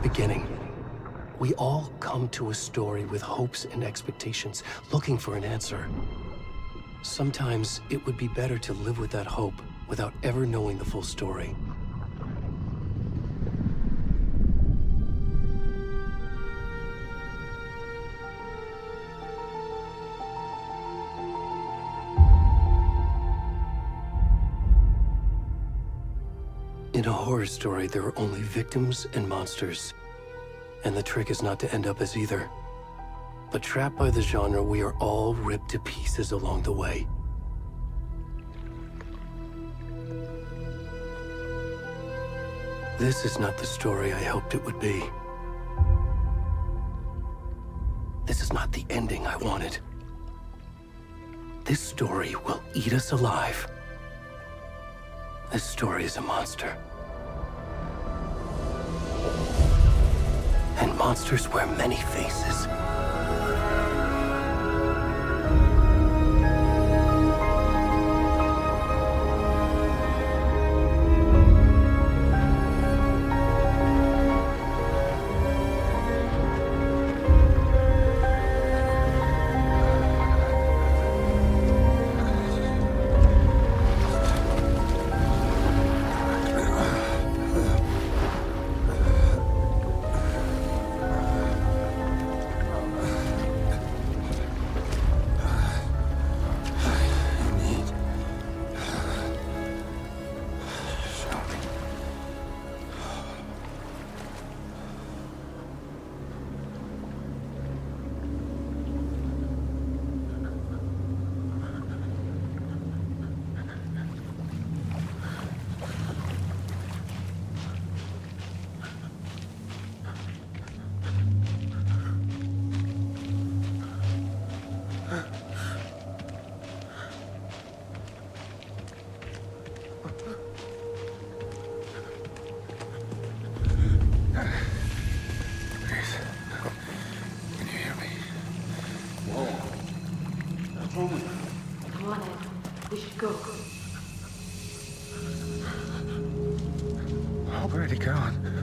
beginning. We all come to a story with hopes and expectations, looking for an answer. Sometimes it would be better to live with that hope without ever knowing the full story. In a horror story, there are only victims and monsters. And the trick is not to end up as either. But trapped by the genre, we are all ripped to pieces along the way. This is not the story I hoped it would be. This is not the ending I wanted. This story will eat us alive. This story is a monster. And monsters wear many faces. Where'd he gone?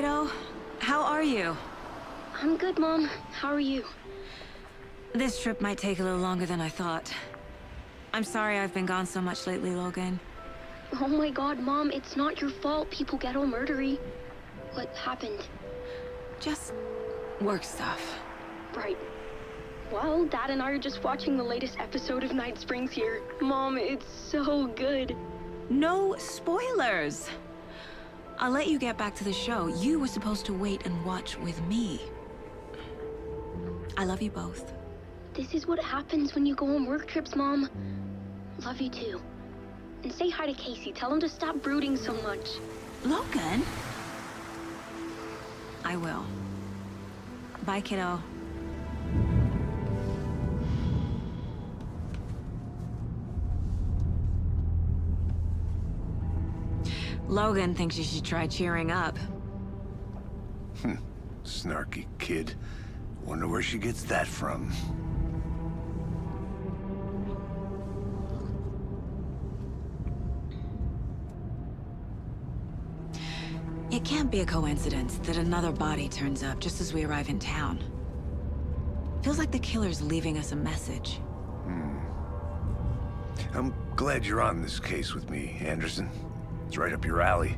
kiddo. How are you? I'm good, Mom. How are you? This trip might take a little longer than I thought. I'm sorry I've been gone so much lately, Logan. Oh my god, Mom, it's not your fault people get all murdery. What happened? Just work stuff. Right. Well, Dad and I are just watching the latest episode of Night Springs here. Mom, it's so good. No spoilers! I'll let you get back to the show. You were supposed to wait and watch with me. I love you both. This is what happens when you go on work trips, Mom. Love you too. And say hi to Casey. Tell him to stop brooding so much. Logan? I will. Bye, kiddo. Logan thinks you should try cheering up. Snarky kid. Wonder where she gets that from. It can't be a coincidence that another body turns up just as we arrive in town. Feels like the killer's leaving us a message. I'm glad you're on this case with me, Anderson. It's right up your alley.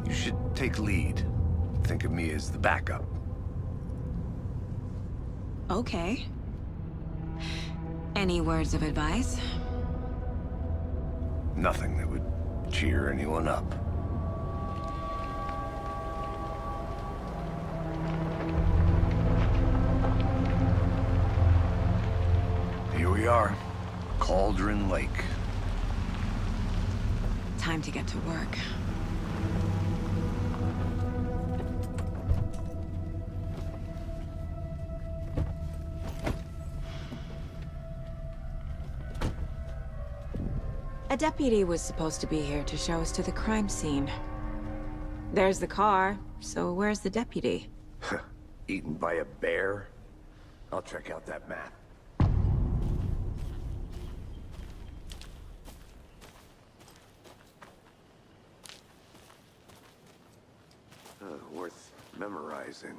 You should take lead. Think of me as the backup. Okay. Any words of advice? Nothing that would cheer anyone up. Here we are. Cauldron Lake. Time to get to work. A deputy was supposed to be here to show us to the crime scene. There's the car, so where's the deputy? Eaten by a bear? I'll check out that map. Worth memorizing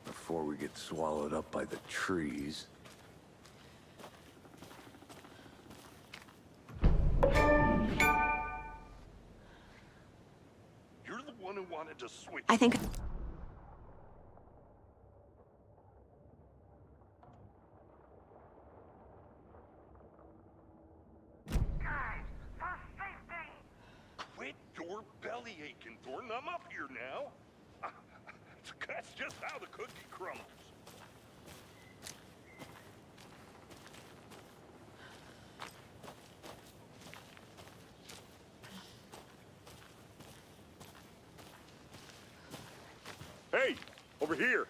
before we get swallowed up by the trees. You're the one who wanted to switch. I think... Guys, for safety! Quit your belly aching, Thornton. I'm up here now. That's just how the cookie crumbles. Hey, over here.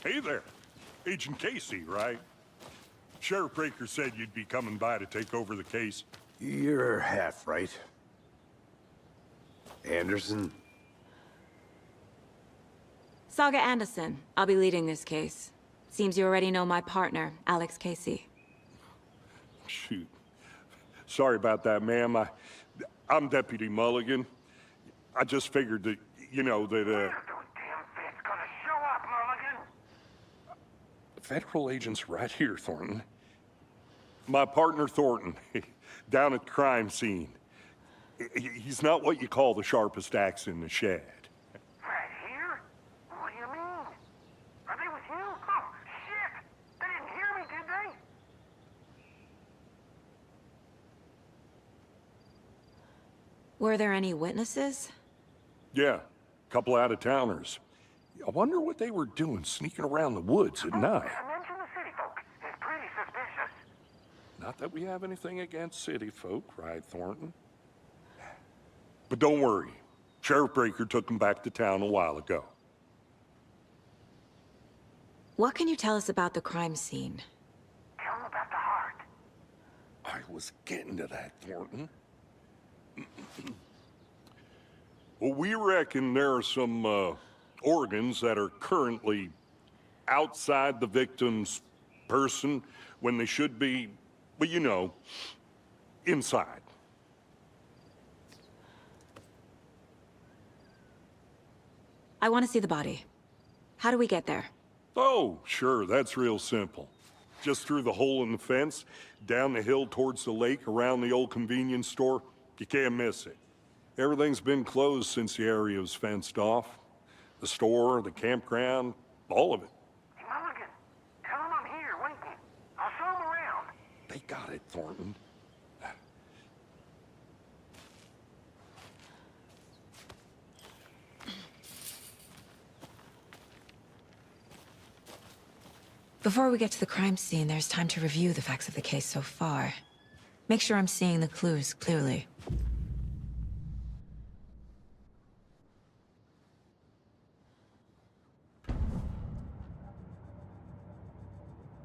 Hey there. Agent Casey, right? Sheriff Breaker said you'd be coming by to take over the case. You're half right. Anderson? Saga Anderson. I'll be leading this case. Seems you already know my partner, Alex Casey. Shoot. Sorry about that, ma'am. I'm Deputy Mulligan. I just figured that, you know, that, Damn fit's gonna show up, Mulligan. Federal agent's right here, Thornton. My partner, Thornton, down at the crime scene. He's not what you call the sharpest axe in the shed. Right here? What do you mean? Are they with you? Oh, shit! They didn't hear me, did they? Were there any witnesses? Yeah, a couple out-of-towners. I wonder what they were doing sneaking around the woods at night. Mention the city folk. It's pretty suspicious. Not that we have anything against city folk, right, Thornton? But don't worry. Sheriff Breaker took them back to town a while ago. What can you tell us about the crime scene? Tell them about the heart. I was getting to that, Thornton. Well, we reckon there are some organs that are currently outside the victim's person when they should be, well, you know, inside. I want to see the body. How do we get there? Oh, sure, that's real simple. Just through the hole in the fence, down the hill towards the lake, around the old convenience store. You can't miss it. Everything's been closed since the area was fenced off. The store, the campground, all of it. Hey, Mulligan, tell him I'm here, waiting. I'll show him around. They got it, Thornton. Before we get to the crime scene, there's time to review the facts of the case so far. Make sure I'm seeing the clues clearly.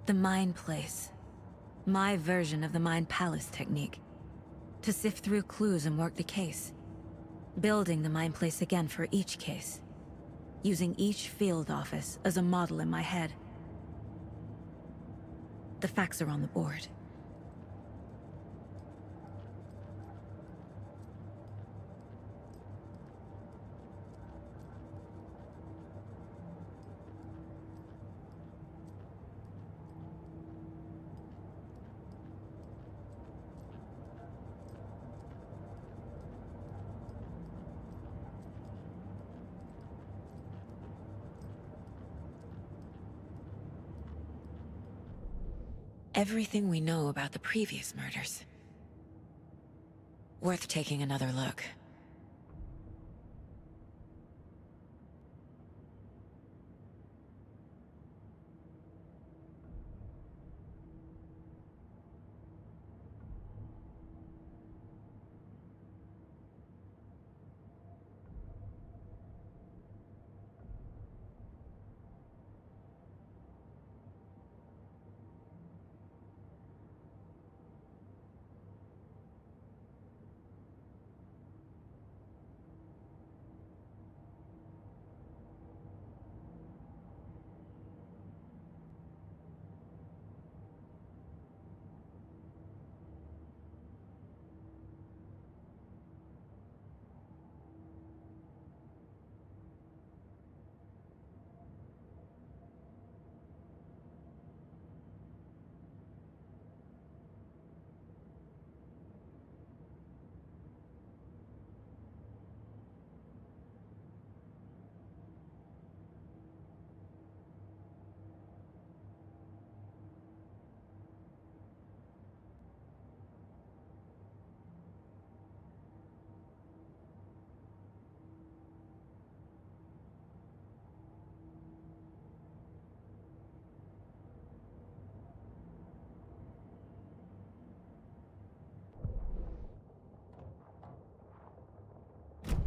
The Mind Place. My version of the Mind Palace technique. To sift through clues and work the case. Building the Mind Place again for each case. Using each field office as a model in my head. The facts are on the board. Everything we know about the previous murders. Worth taking another look.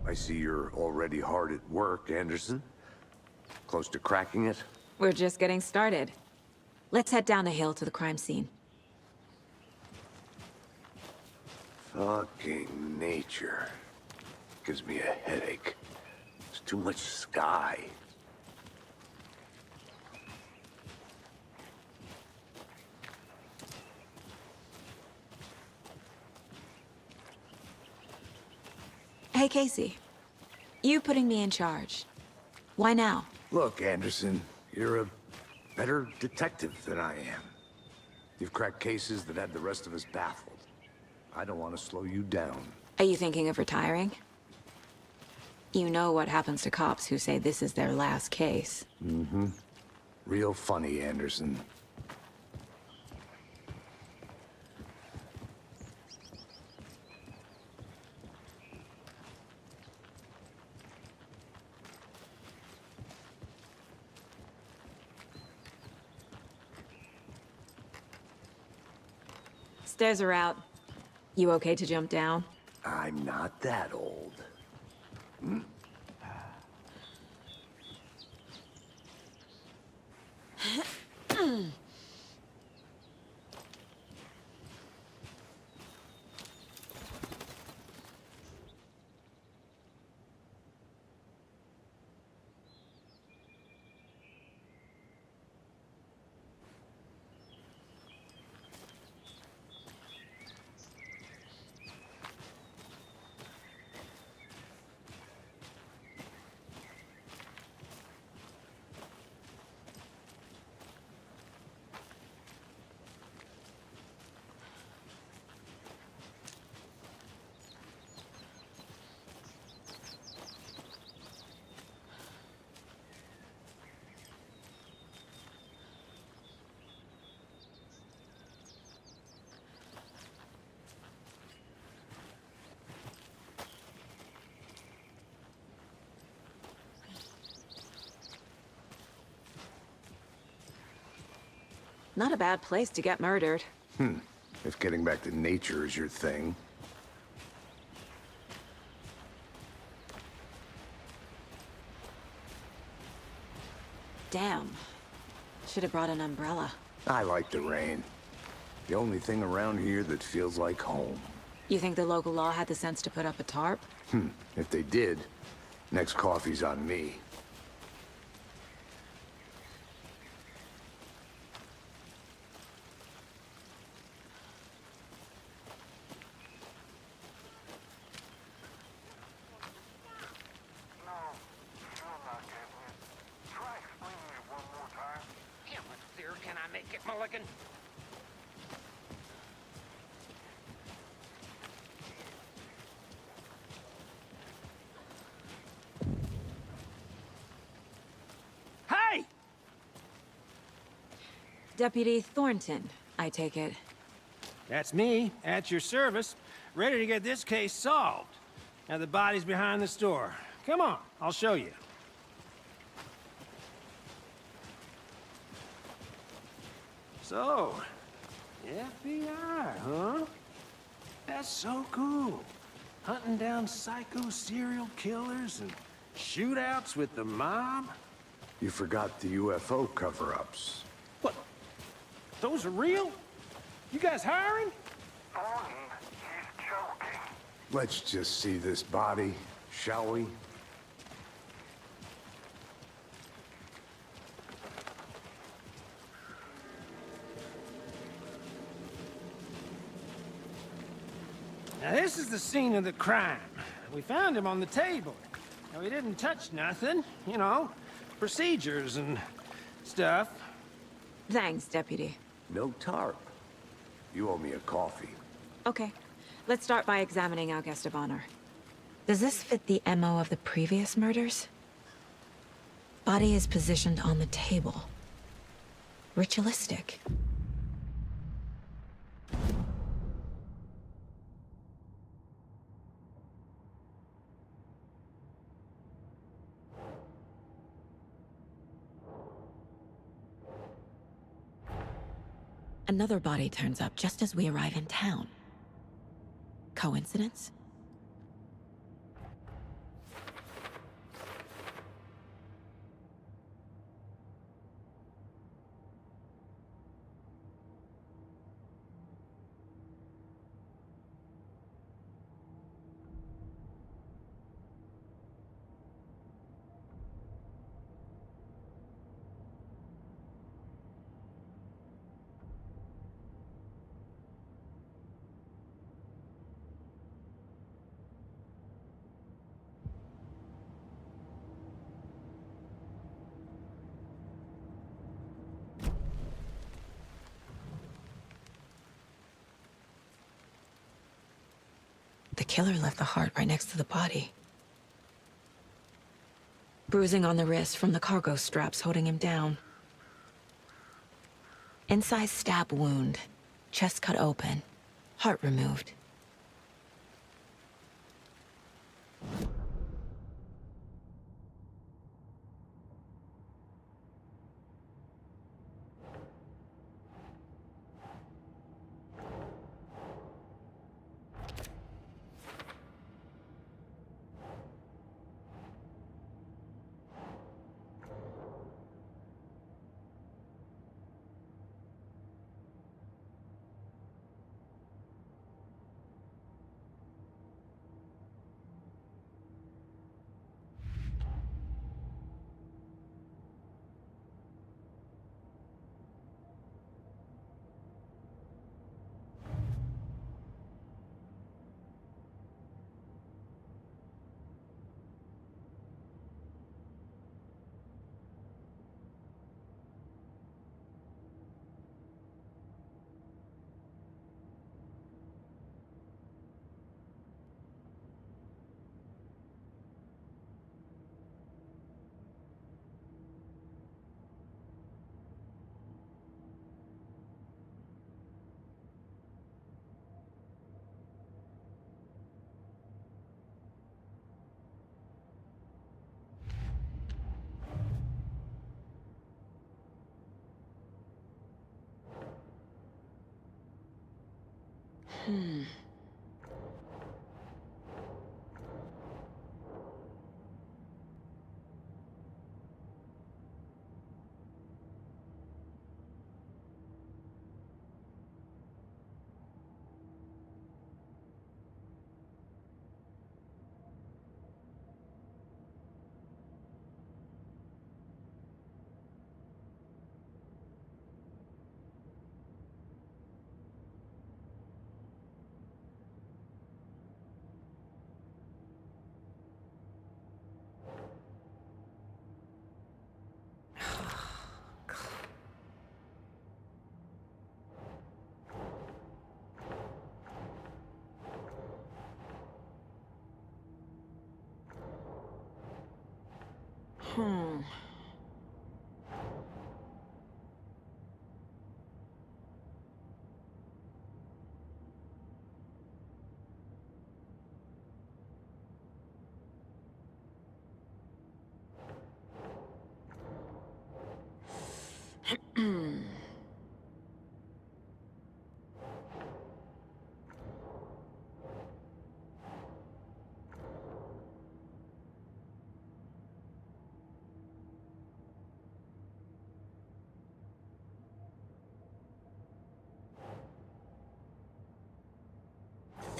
I see you're already hard at work, Anderson. Close to cracking it? We're just getting started. Let's head down the hill to the crime scene. Fucking nature. Gives me a headache. There's too much sky. Hey, Casey. You putting me in charge. Why now? Look, Anderson, you're a better detective than I am. You've cracked cases that had the rest of us baffled. I don't want to slow you down. Are you thinking of retiring? You know what happens to cops who say this is their last case. Mm-hmm. Real funny, Anderson. Stairs are out. You okay to jump down? I'm not that old. Hmm? Not a bad place to get murdered. If getting back to nature is your thing. Damn. Should have brought an umbrella. I like the rain. The only thing around here that feels like home. You think the local law had the sense to put up a tarp? If they did, next coffee's on me. No, still not getting it. Try explaining it one more time. Yeah, but there, can I make it, Mulligan? Hey! Deputy Thornton, I take it. That's me, at your service, ready to get this case solved. Now the body's behind the store. Come on, I'll show you. So, FBI, huh? That's so cool. Hunting down psycho serial killers and shootouts with the mob. You forgot the UFO cover-ups. What? Those are real? You guys hiring? Thornton, he's joking. Let's just see this body, shall we? Now this is the scene of the crime. We found him on the table. Now he didn't touch nothing, you know, procedures and stuff. Thanks, Deputy. No tarp. You owe me a coffee. Okay, let's start by examining our guest of honor. Does this fit the MO of the previous murders? Body is positioned on the table. Ritualistic. Another body turns up just as we arrive in town. Coincidence? The killer left the heart right next to the body. Bruising on the wrist from the cargo straps holding him down. Inside stab wound, chest cut open, heart removed.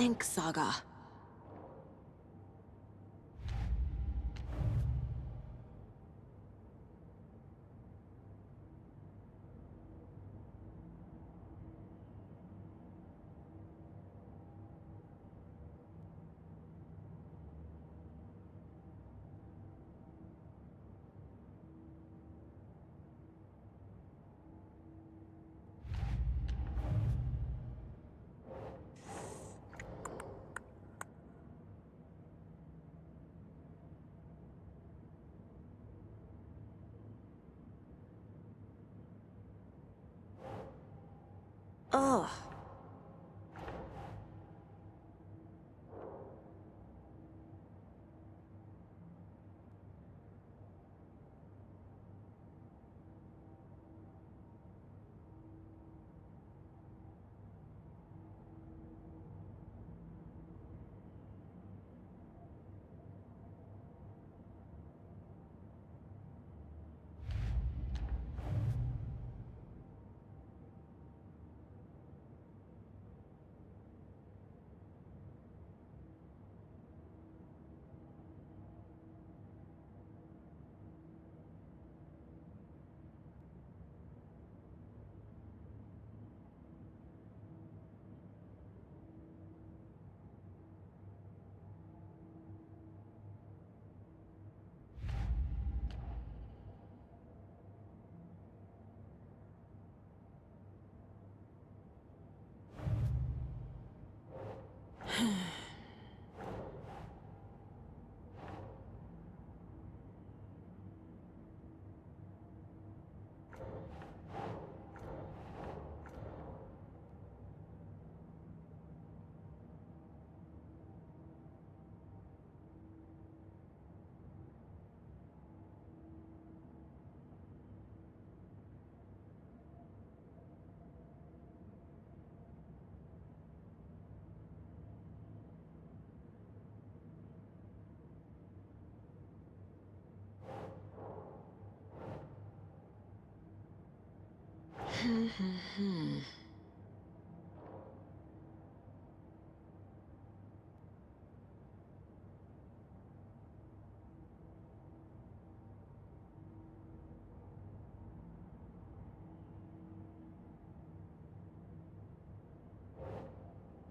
Think, Saga. Ugh.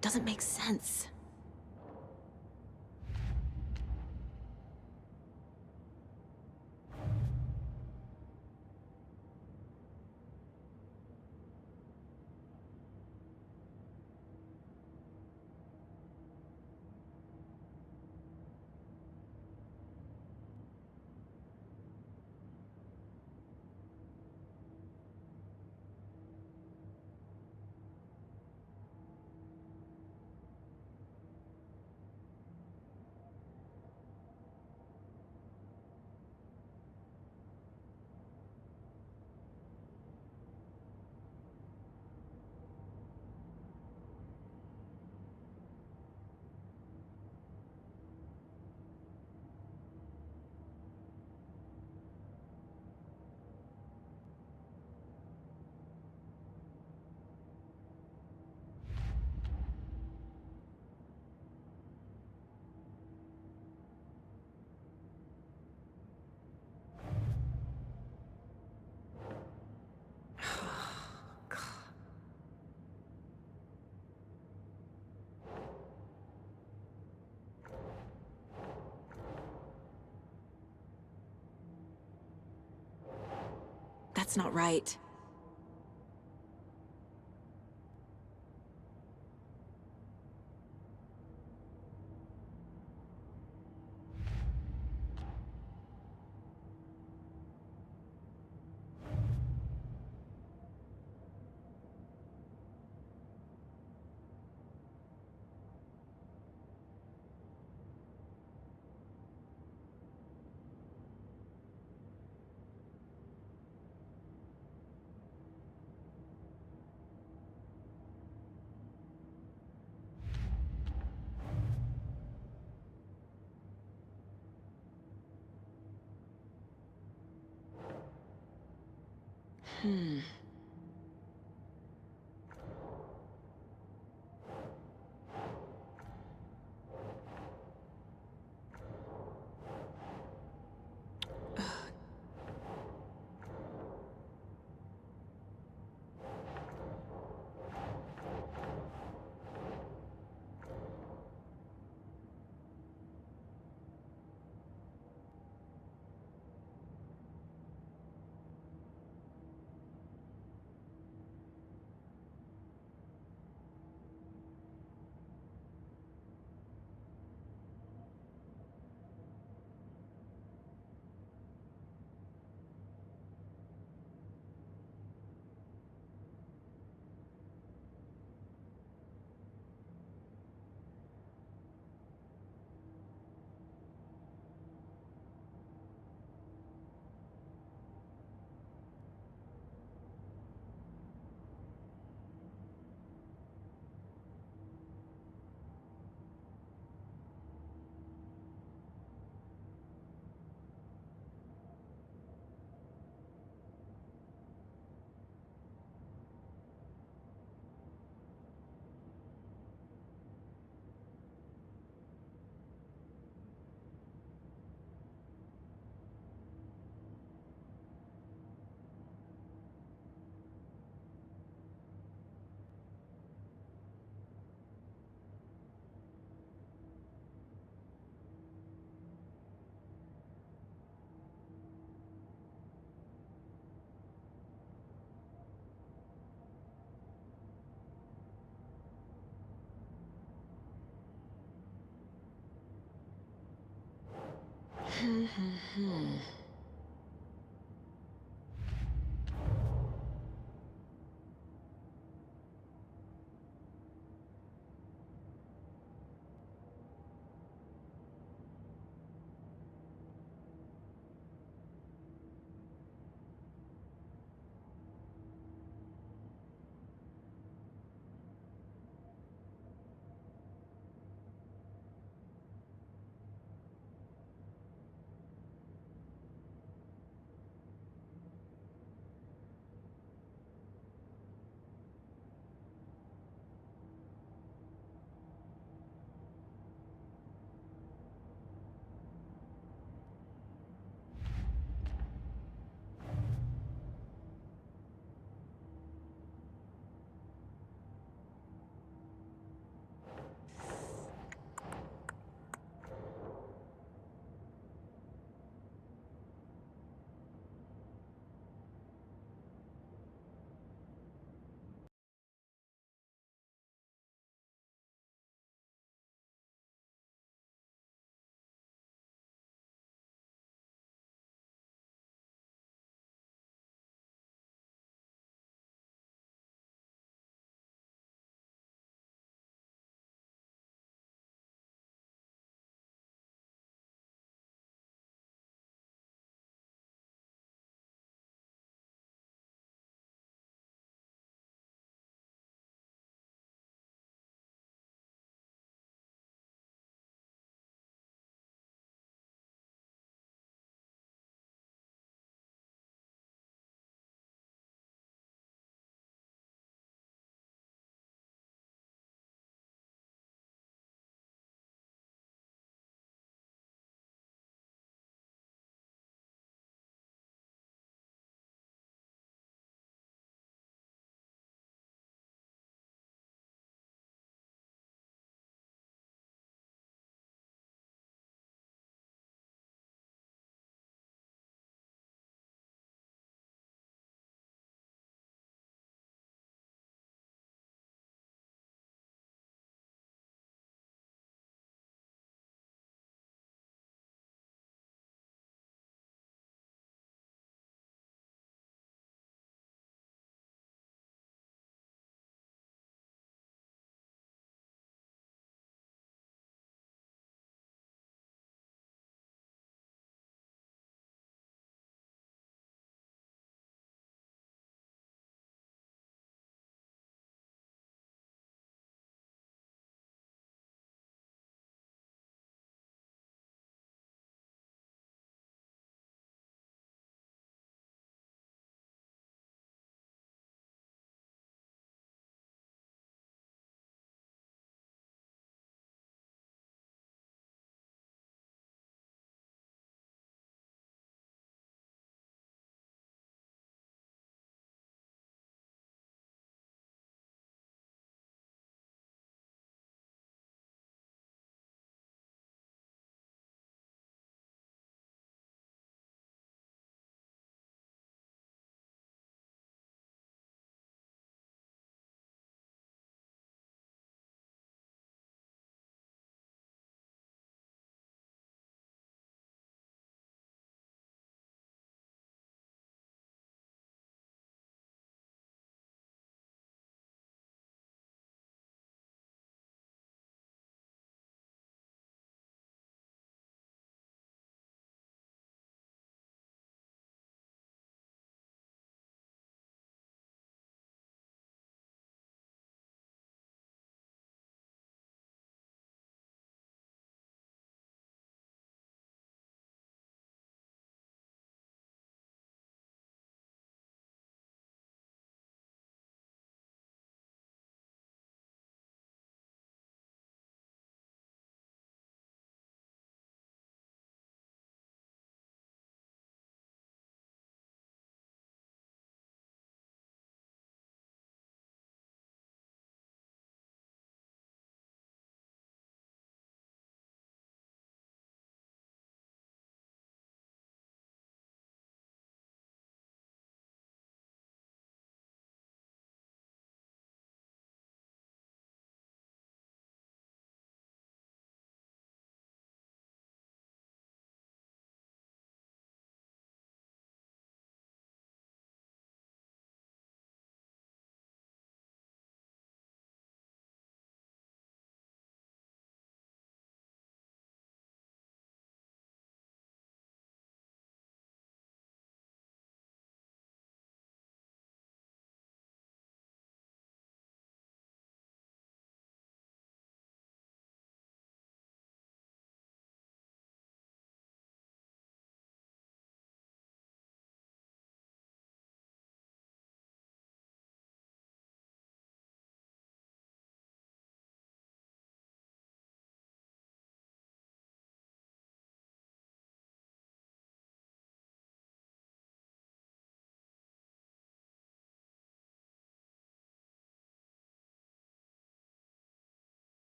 Doesn't make sense. That's not right.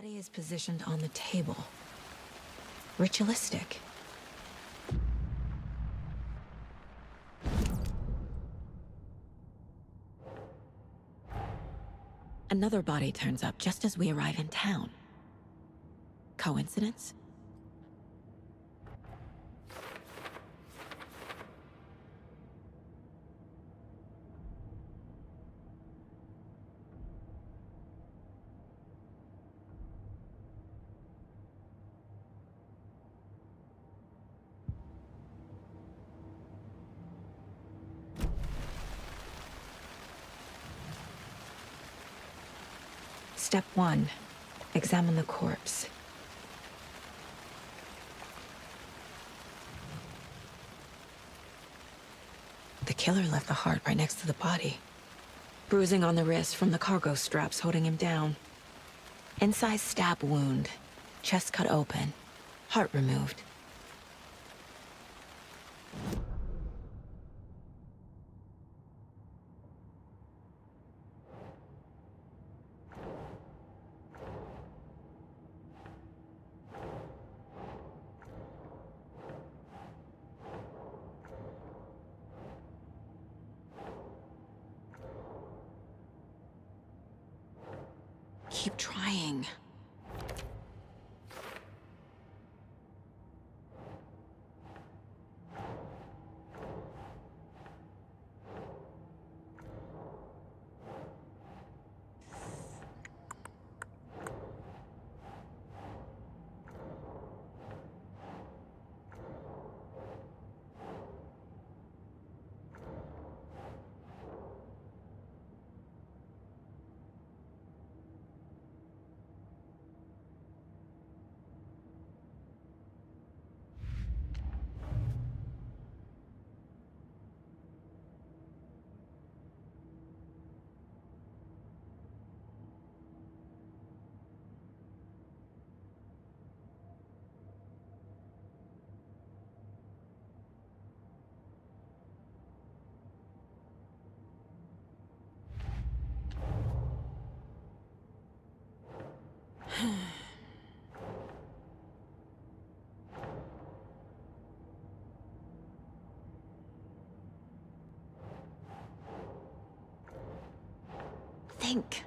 body is positioned on the table. Ritualistic. Another body turns up just as we arrive in town. Coincidence? Step 1. Examine the corpse. The killer left a heart right next to the body. Bruising on the wrist from the cargo straps holding him down. Incised stab wound. Chest cut open. Heart removed. Keep trying. Think.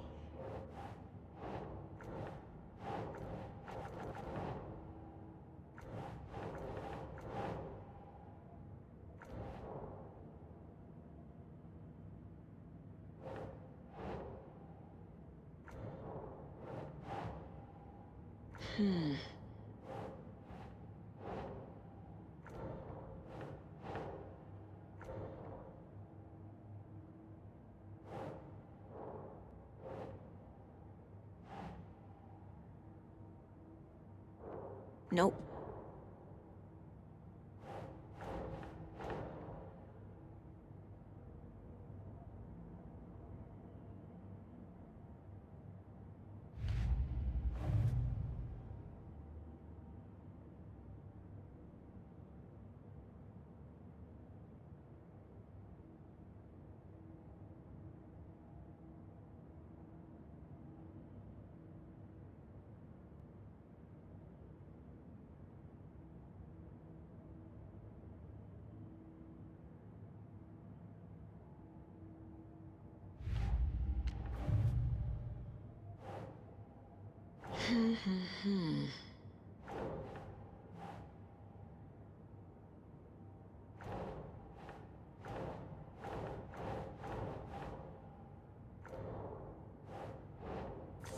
Nope.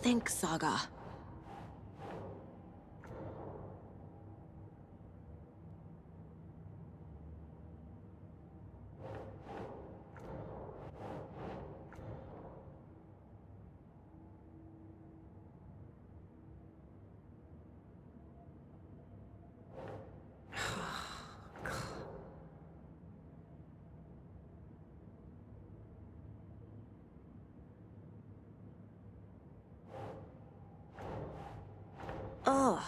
Think, Saga. Ugh.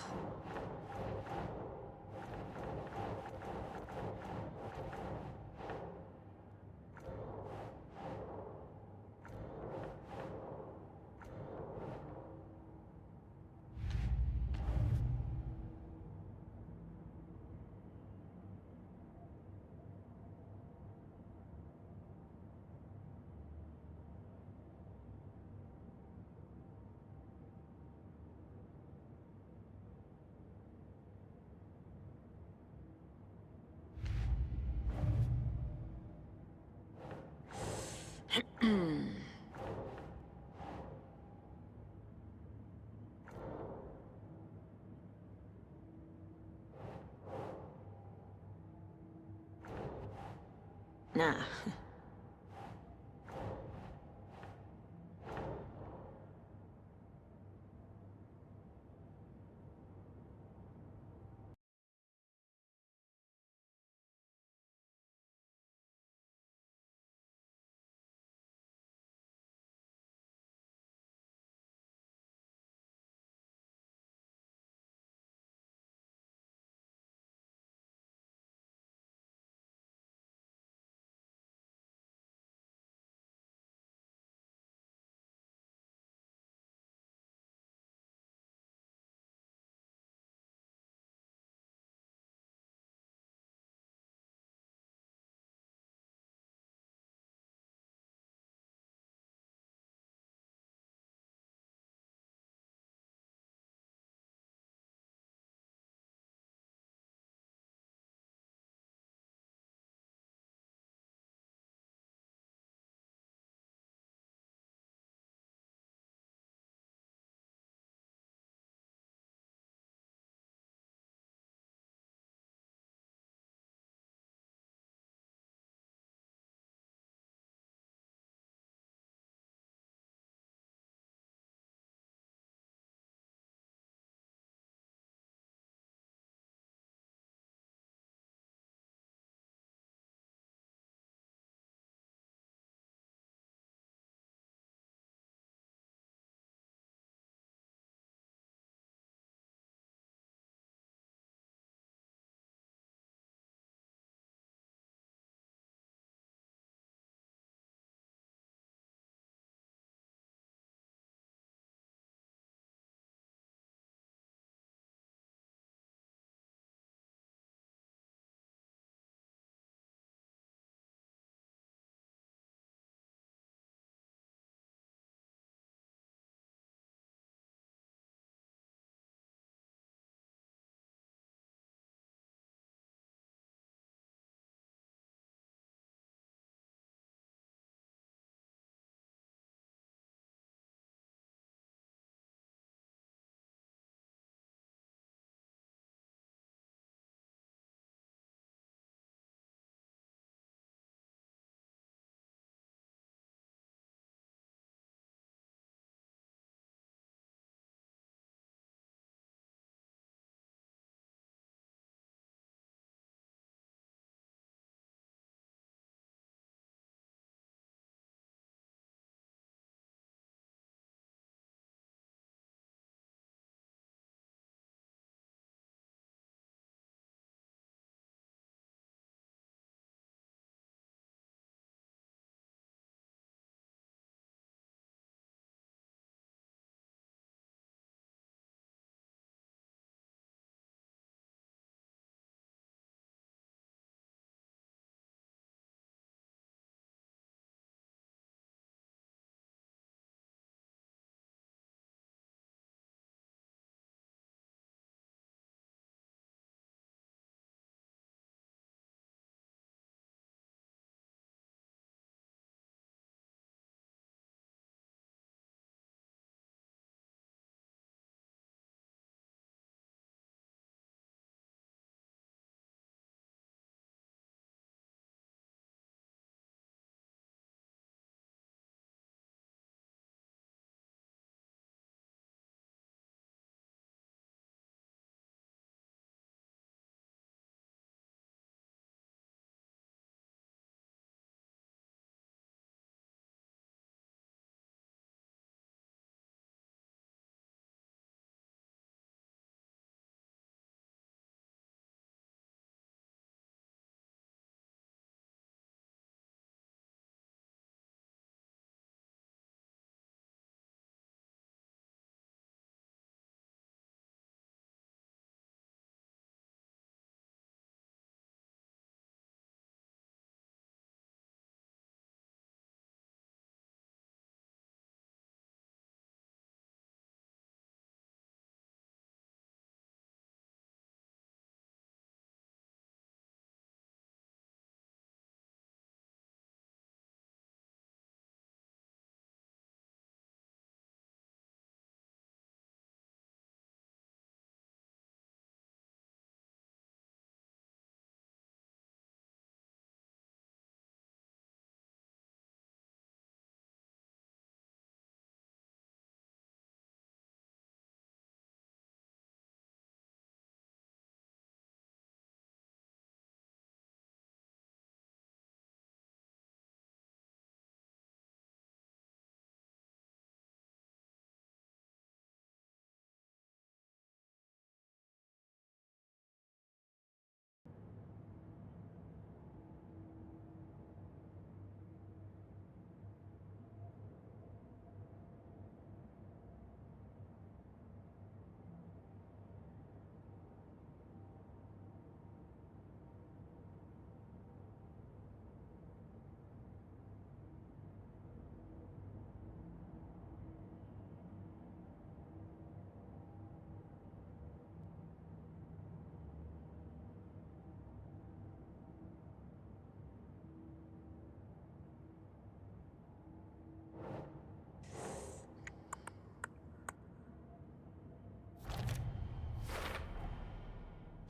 Nah.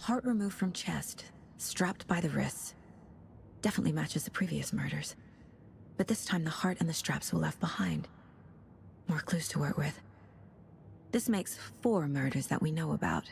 Heart removed from chest, strapped by the wrists. Definitely matches the previous murders. But this time the heart and the straps were left behind. More clues to work with. This makes 4 murders that we know about.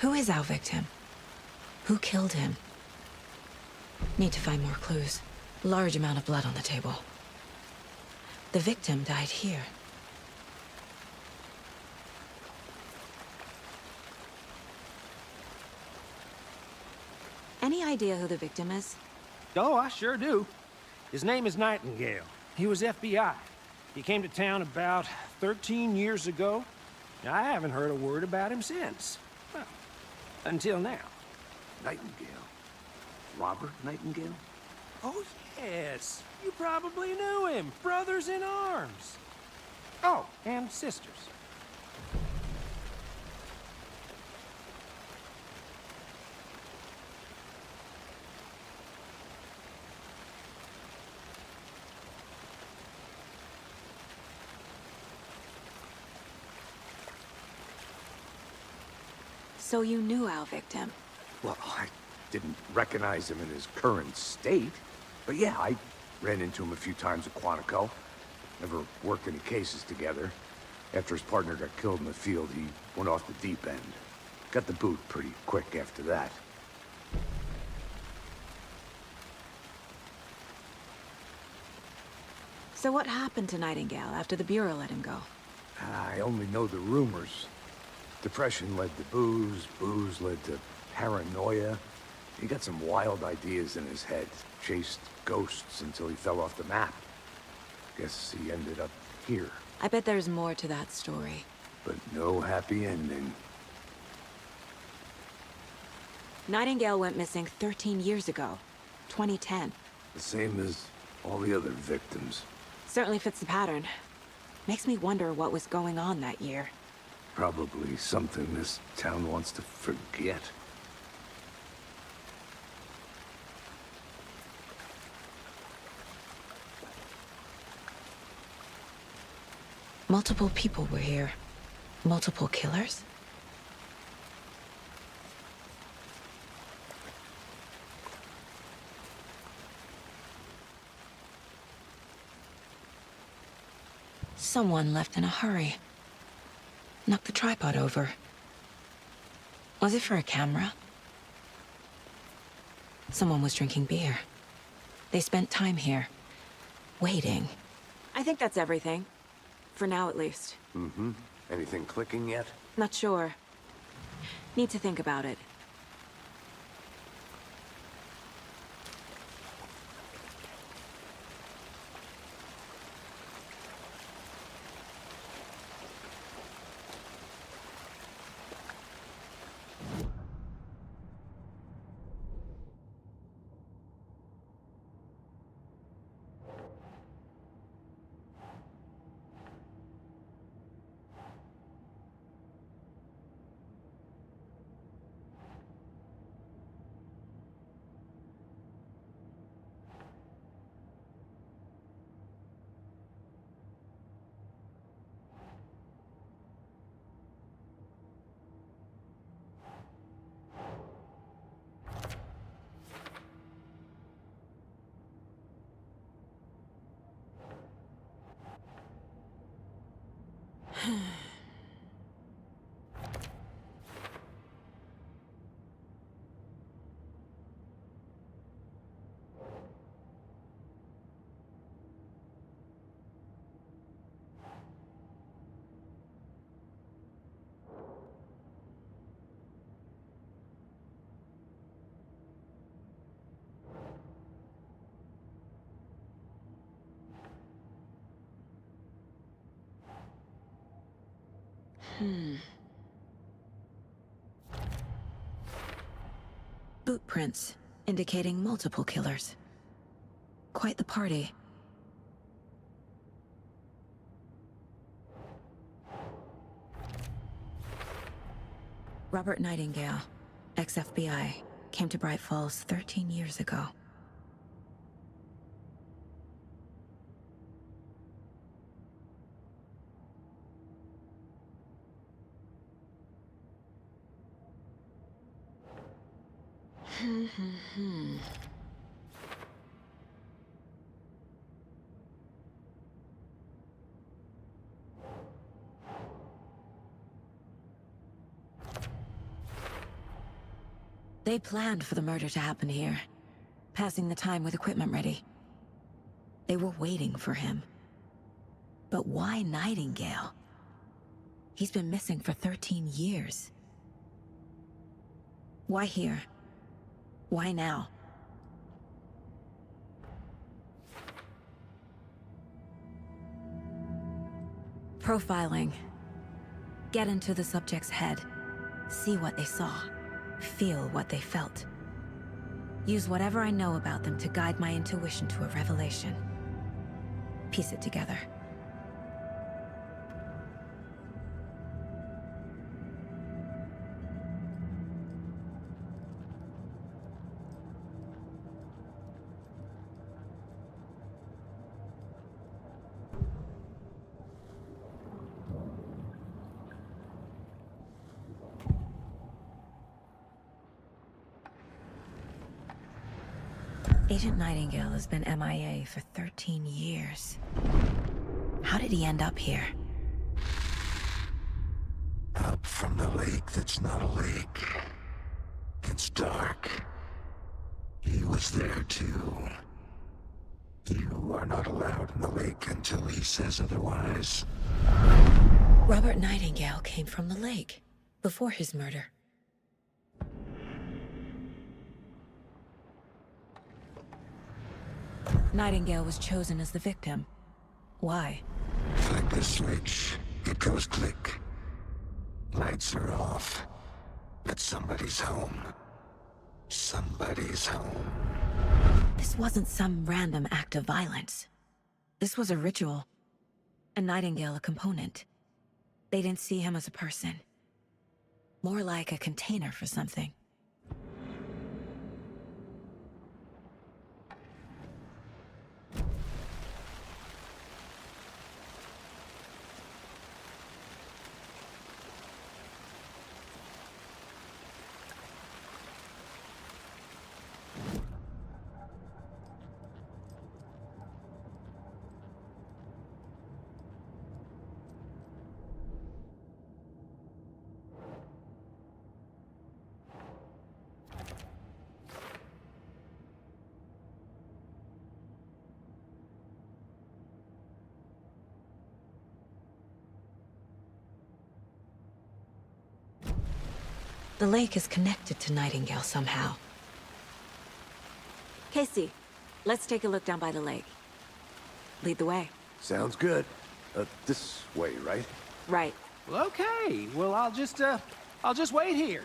Who is our victim? Who killed him? Need to find more clues. Large amount of blood on the table. The victim died here. Any idea who the victim is? Oh, I sure do. His name is Nайтингейла. He was FBI. He came to town about 13 years ago. I haven't heard a word about him since. Well, until now. Nightingale? Robert Nightingale? Oh, yes. You probably knew him. Brothers in arms. Oh, and sisters. So you knew our victim? Well, I didn't recognize him in his current state. But yeah, I ran into him a few times at Quantico. Never worked any cases together. After his partner got killed in the field, he went off the deep end. Got the boot pretty quick after that. So what happened to Nайтингейла after the Bureau let him go? I only know the rumors. Depression led to booze, booze led to paranoia. He got some wild ideas in his head, chased ghosts until he fell off the map. Guess he ended up here. I bet there's more to that story. But no happy ending. Nайтингейла went missing 13 years ago, 2010. The same as all the other victims. Certainly fits the pattern. Makes me wonder what was going on that year. Probably something this town wants to forget. Multiple people were here. Multiple killers? Someone left in a hurry. Knocked the tripod over. Was it for a camera? Someone was drinking beer. They spent time here, waiting. I think that's everything. For now, at least. Mm-hmm. Anything clicking yet? Not sure. Need to think about it. Boot prints indicating multiple killers. Quite the party. Robert Nightingale, ex-FBI, came to Brайт Фоллс 13 years ago. They planned for the murder to happen here, passing the time with equipment ready. They were waiting for him. But why Nightingale? He's been missing for 13 years. Why here? Why now? Profiling. Get into the subject's head. See what they saw. Feel what they felt. Use whatever I know about them to guide my intuition to a revelation. Piece it together. Agent Nightingale has been MIA for 13 years. How did he end up here? Up from the lake that's not a lake. It's dark. He was there too. You are not allowed in the lake until he says otherwise. Robert Nightingale came from the lake, before his murder. Nightingale was chosen as the victim. Why? Flick the switch, it goes click. Lights are off. But somebody's home. Somebody's home. This wasn't some random act of violence. This was a ritual. And Nightingale a component. They didn't see him as a person. More like a container for something. The lake is connected to Nightingale somehow. Casey, let's take a look down by the lake. Lead the way. Sounds good. This way, right? Right. Well, okay. Well, I'll just wait here.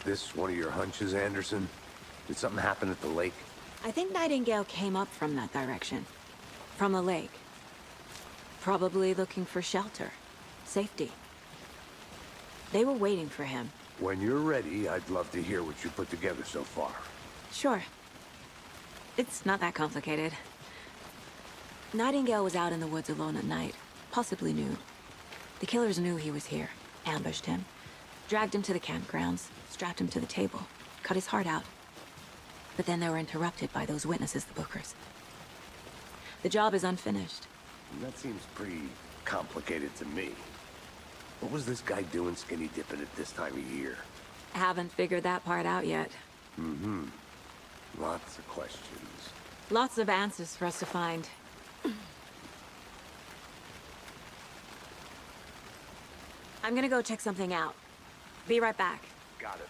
This one of your hunches, Anderson? Did something happen at the lake? I think Nightingale came up from that direction. From the lake. Probably looking for shelter. Safety. They were waiting for him. When you're ready, I'd love to hear what you put together so far. Sure. It's not that complicated. Nightingale was out in the woods alone at night, possibly nude. The killers knew he was here, ambushed him, dragged him to the campgrounds, strapped him to the table, cut his heart out. But then they were interrupted by those witnesses, the Bookers. The job is unfinished. That seems pretty complicated to me. What was this guy doing skinny dipping at this time of year? Haven't figured that part out yet. Mm-hmm. Lots of questions. Lots of answers for us to find. I'm gonna go check something out. Be right back. Got it.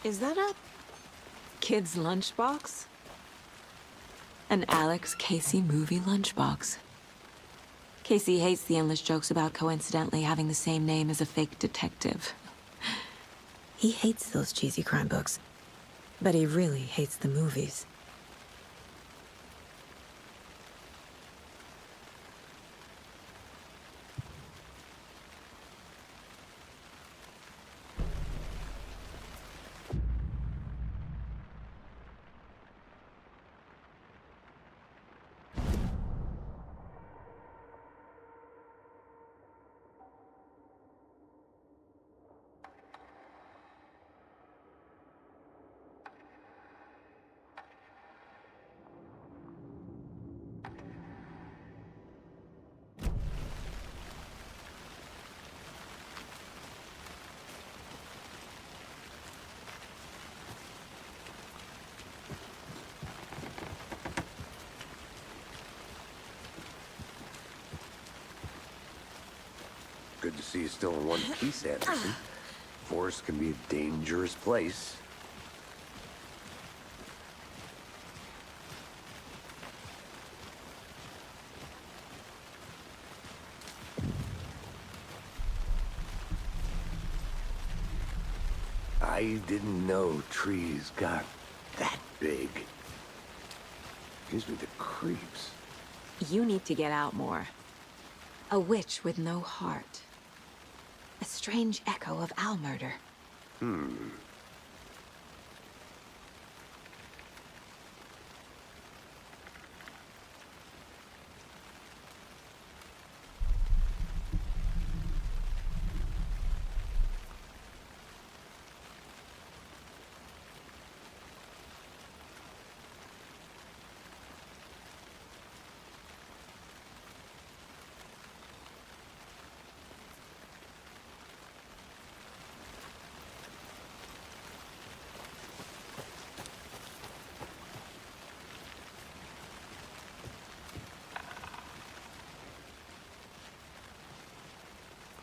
Is that a kid's lunchbox? An Alex Casey movie lunchbox. Casey hates the endless jokes about coincidentally having the same name as a fake detective. He hates those cheesy crime books, but he really hates the movies. Good to see you still in one piece, Anderson. Forest can be a dangerous place. I didn't know trees got that big. Gives me the creeps. You need to get out more. A witch with no heart. A strange echo of owl murder.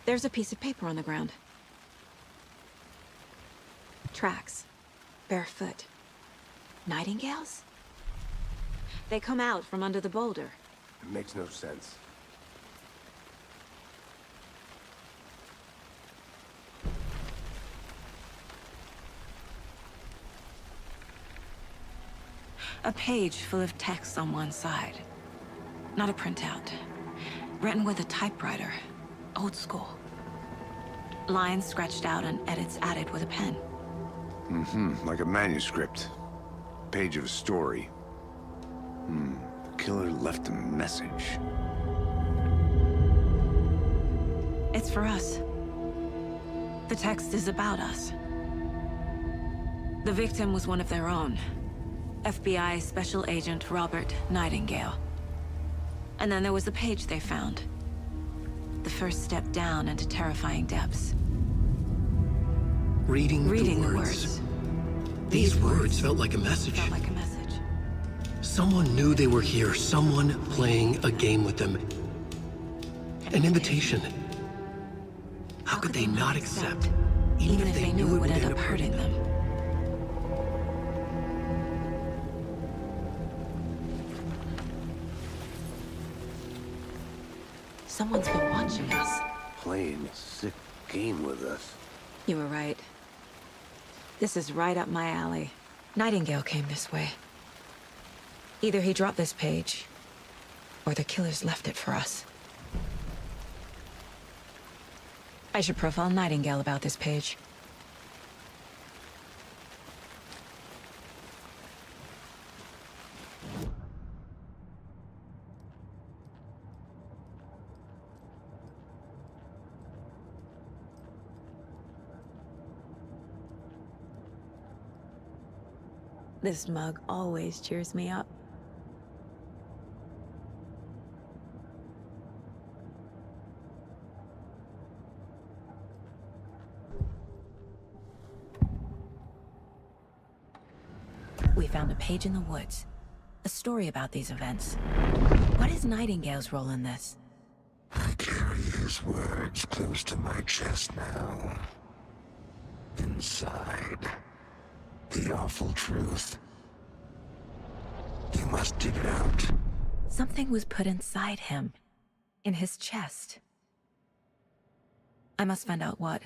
There's a piece of paper on the ground. Tracks. Barefoot. Nightingales? They come out from under the boulder. It makes no sense. A page full of text on one side. Not a printout. Written with a typewriter. Old school. Lines scratched out and edits added with a pen. Like a manuscript. Page of a story. The killer left a message. It's for us. The text is about us. The victim was one of their own. FBI Special Agent Robert Nightingale. And then there was the page they found. The first step down into terrifying depths. Reading the words. These words felt like a message. Felt like a message. Someone knew they were here. Someone playing a game with them. An invitation. How could they not accept? Even if they knew it would end up hurting them. Someone's been watching us. Playing a sick game with us. You were right. This is right up my alley. Nightingale came this way. Either he dropped this page, or the killers left it for us. I should profile Nightingale about this page. This mug always cheers me up. We found a page in the woods. A story about these events. What is Nightingale's role in this? I carry his words close to my chest now. Inside, the awful truth. You must dig it out. Something was put inside him. In his chest. I must find out what.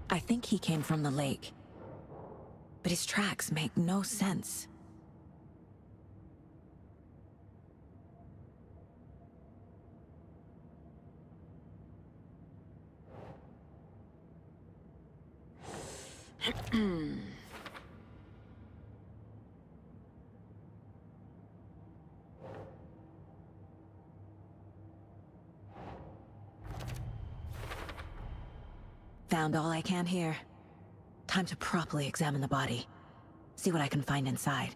I think he came from the lake. But his tracks make no sense. Found all I can here. Time to properly examine the body. See what I can find inside.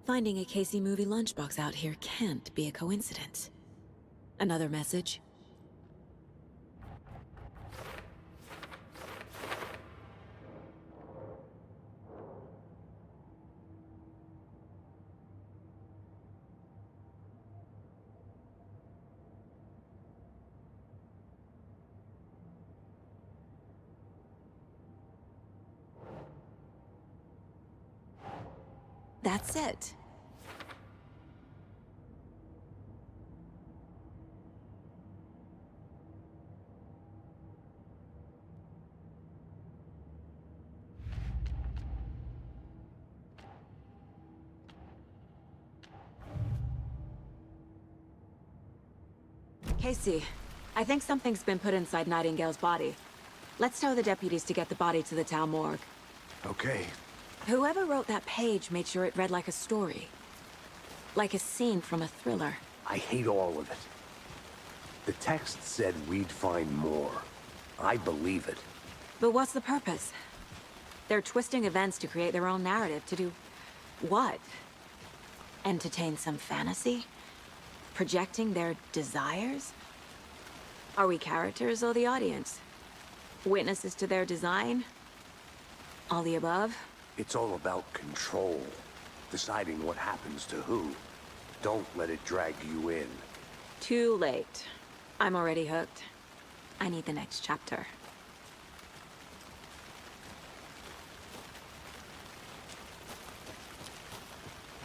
Finding a Casey movie lunchbox out here can't be a coincidence. Another message. That's it. Casey, I think something's been put inside Nightingale's body. Let's tell the deputies to get the body to the town morgue. Okay. Whoever wrote that page made sure it read like a story. Like a scene from a thriller. I hate all of it. The text said we'd find more. I believe it. But what's the purpose? They're twisting events to create their own narrative. To do what? Entertain some fantasy? Projecting their desires? Are we characters or the audience? Witnesses to their design? All the above? It's all about control. Deciding what happens to who. Don't let it drag you in. Too late. I'm already hooked. I need the next chapter.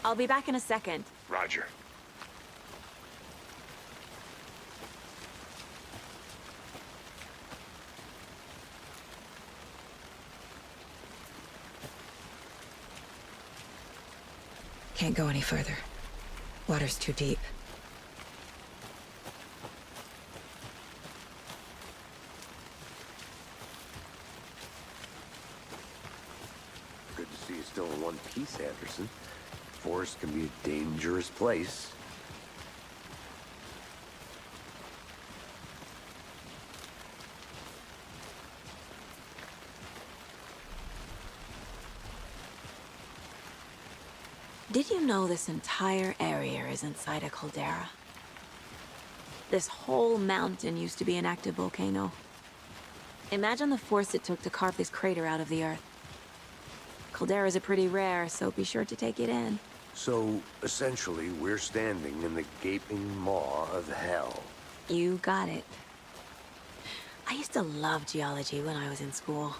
I'll be back in a second. Roger. Can't go any further. Water's too deep. Good to see you still in one piece, Anderson. Forest can be a dangerous place. Did you know this entire area is inside a caldera? This whole mountain used to be an active volcano. Imagine the force it took to carve this crater out of the earth. Calderas are pretty rare, so be sure to take it in. So, essentially, we're standing in the gaping maw of hell. You got it. I used to love geology when I was in school.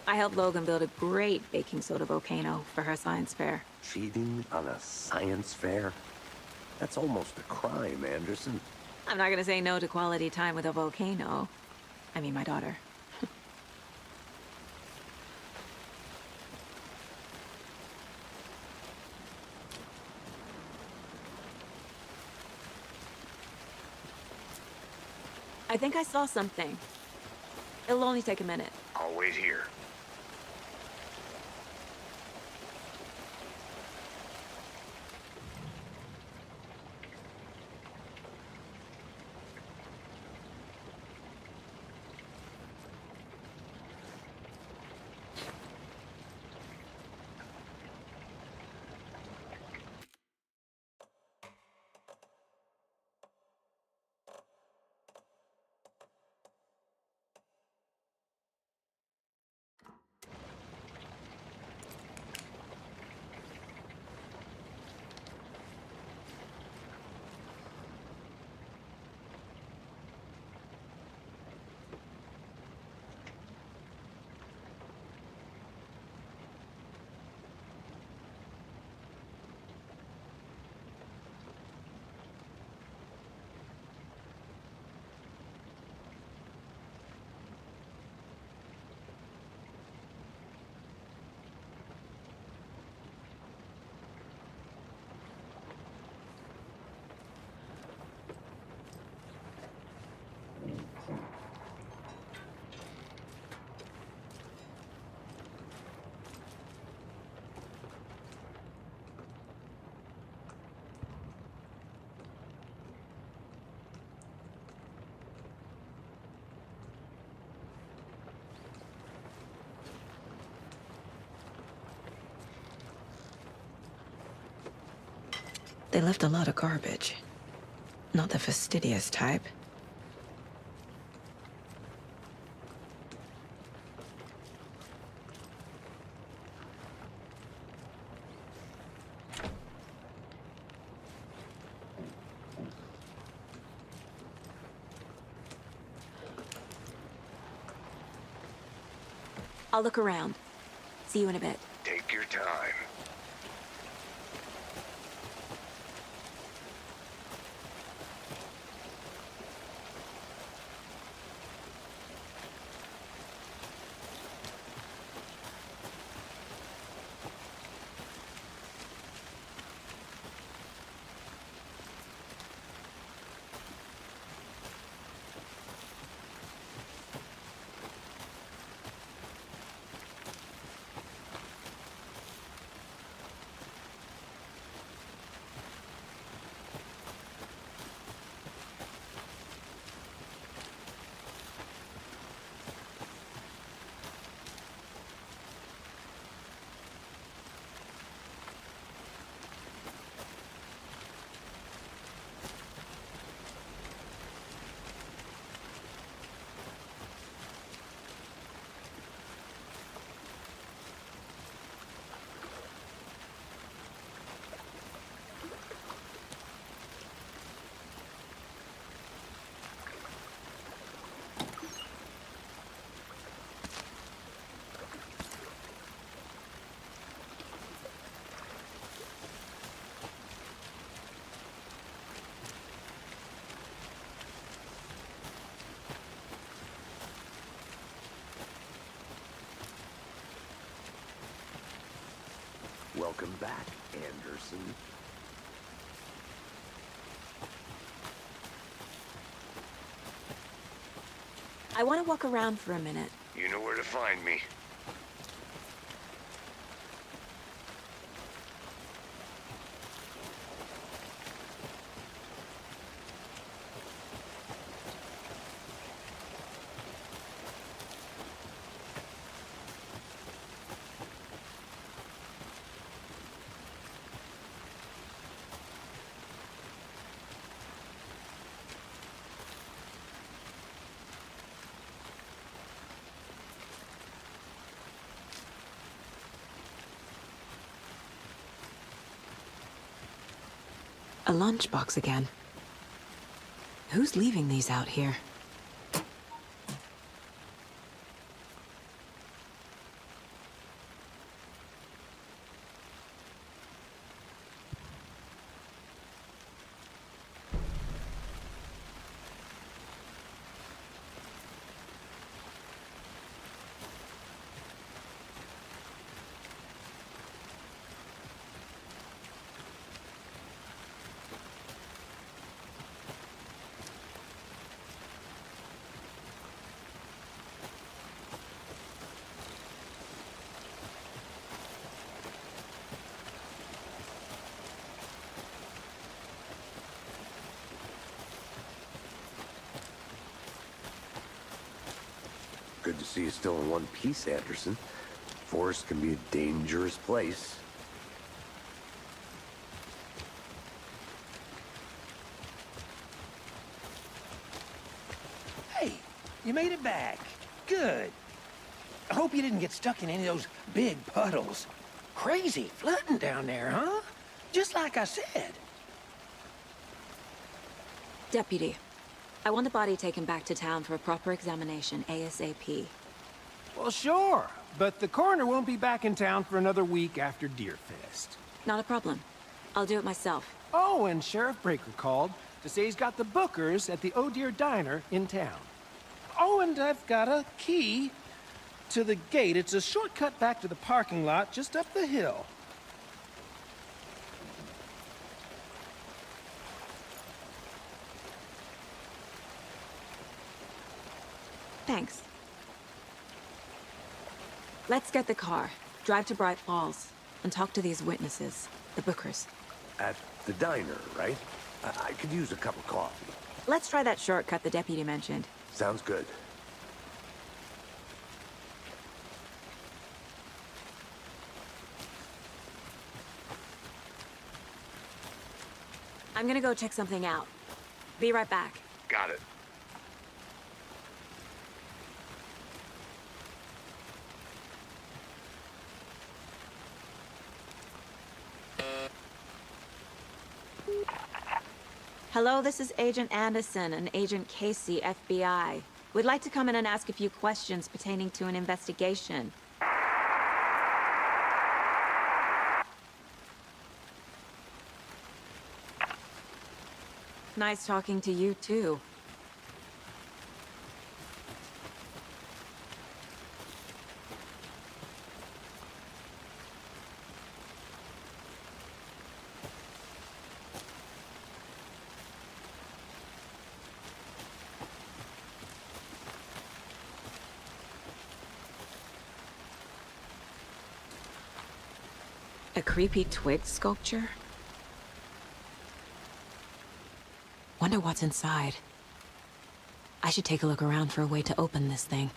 I helped Logan build a great baking soda volcano for her science fair. Cheating on a science fair? That's almost a crime, Anderson. I'm not gonna say no to quality time with a volcano. I mean, my daughter. I think I saw something. It'll only take a minute. I'll wait here. They left a lot of garbage. Not the fastidious type. I'll look around. See you in a bit. Take your time. Welcome back, Anderson. I want to walk around for a minute. You know where to find me. A lunchbox again. Who's leaving these out here? Good to see you still in one piece, Anderson. Forest can be a dangerous place. Hey, you made it back. Good. I hope you didn't get stuck in any of those big puddles. Crazy flooding down there, huh? Just like I said. Deputy, I want the body taken back to town for a proper examination ASAP. Well, sure, but the coroner won't be back in town for another week after Deerfest. Not a problem. I'll do it myself. Oh, and Sheriff Breaker called to say he's got the Bookers at the Oh Dear Diner in town. Oh, and I've got a key to the gate. It's a shortcut back to the parking lot just up the hill. Thanks. Let's get the car, drive to Braight Fawlls, and talk to these witnesses, the Bookers. At the diner, right? I could use a cup of coffee. Let's try that shortcut the deputy mentioned. Sounds good. I'm gonna go check something out. Be right back. Got it. Hello, this is Agent Anderson and Agent Casey, FBI. We'd like to come in and ask a few questions pertaining to an investigation. Nice talking to you, too. A creepy twig sculpture? Wonder what's inside. I should take a look around for a way to open this thing.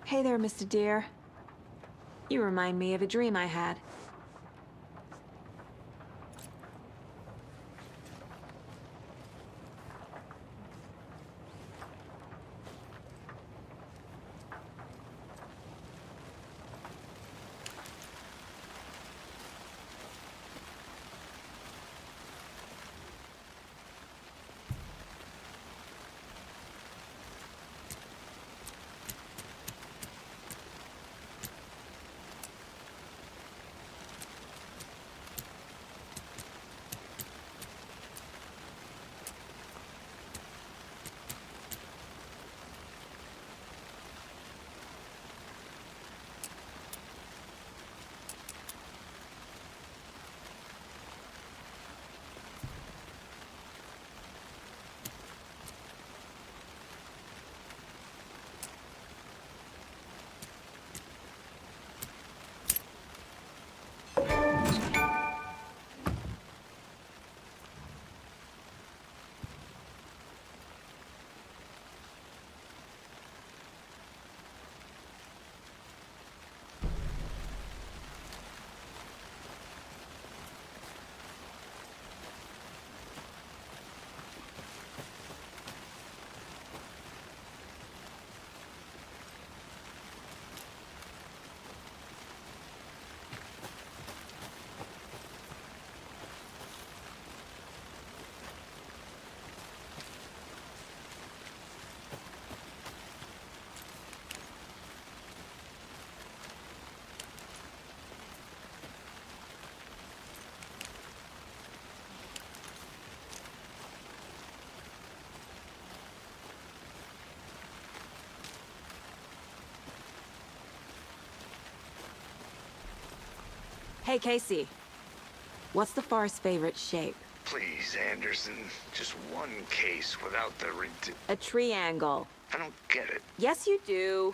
Hey there, Mr. Deer. You remind me of a dream I had. Hey, Casey. What's the far's favorite shape? Please, Anderson. Just one case without the A triangle. I don't get it. Yes, you do.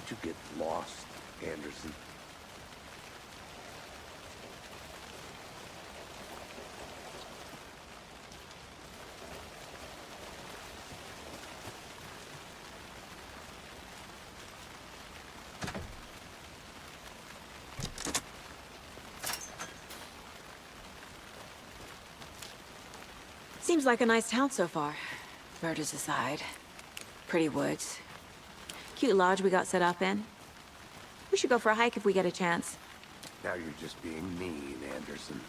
Did you get lost, Anderson? Seems like a nice town so far. Murders aside. Pretty woods. Cute lodge we got set up in. We should go for a hike if we get a chance. Now you're just being mean, Anderson.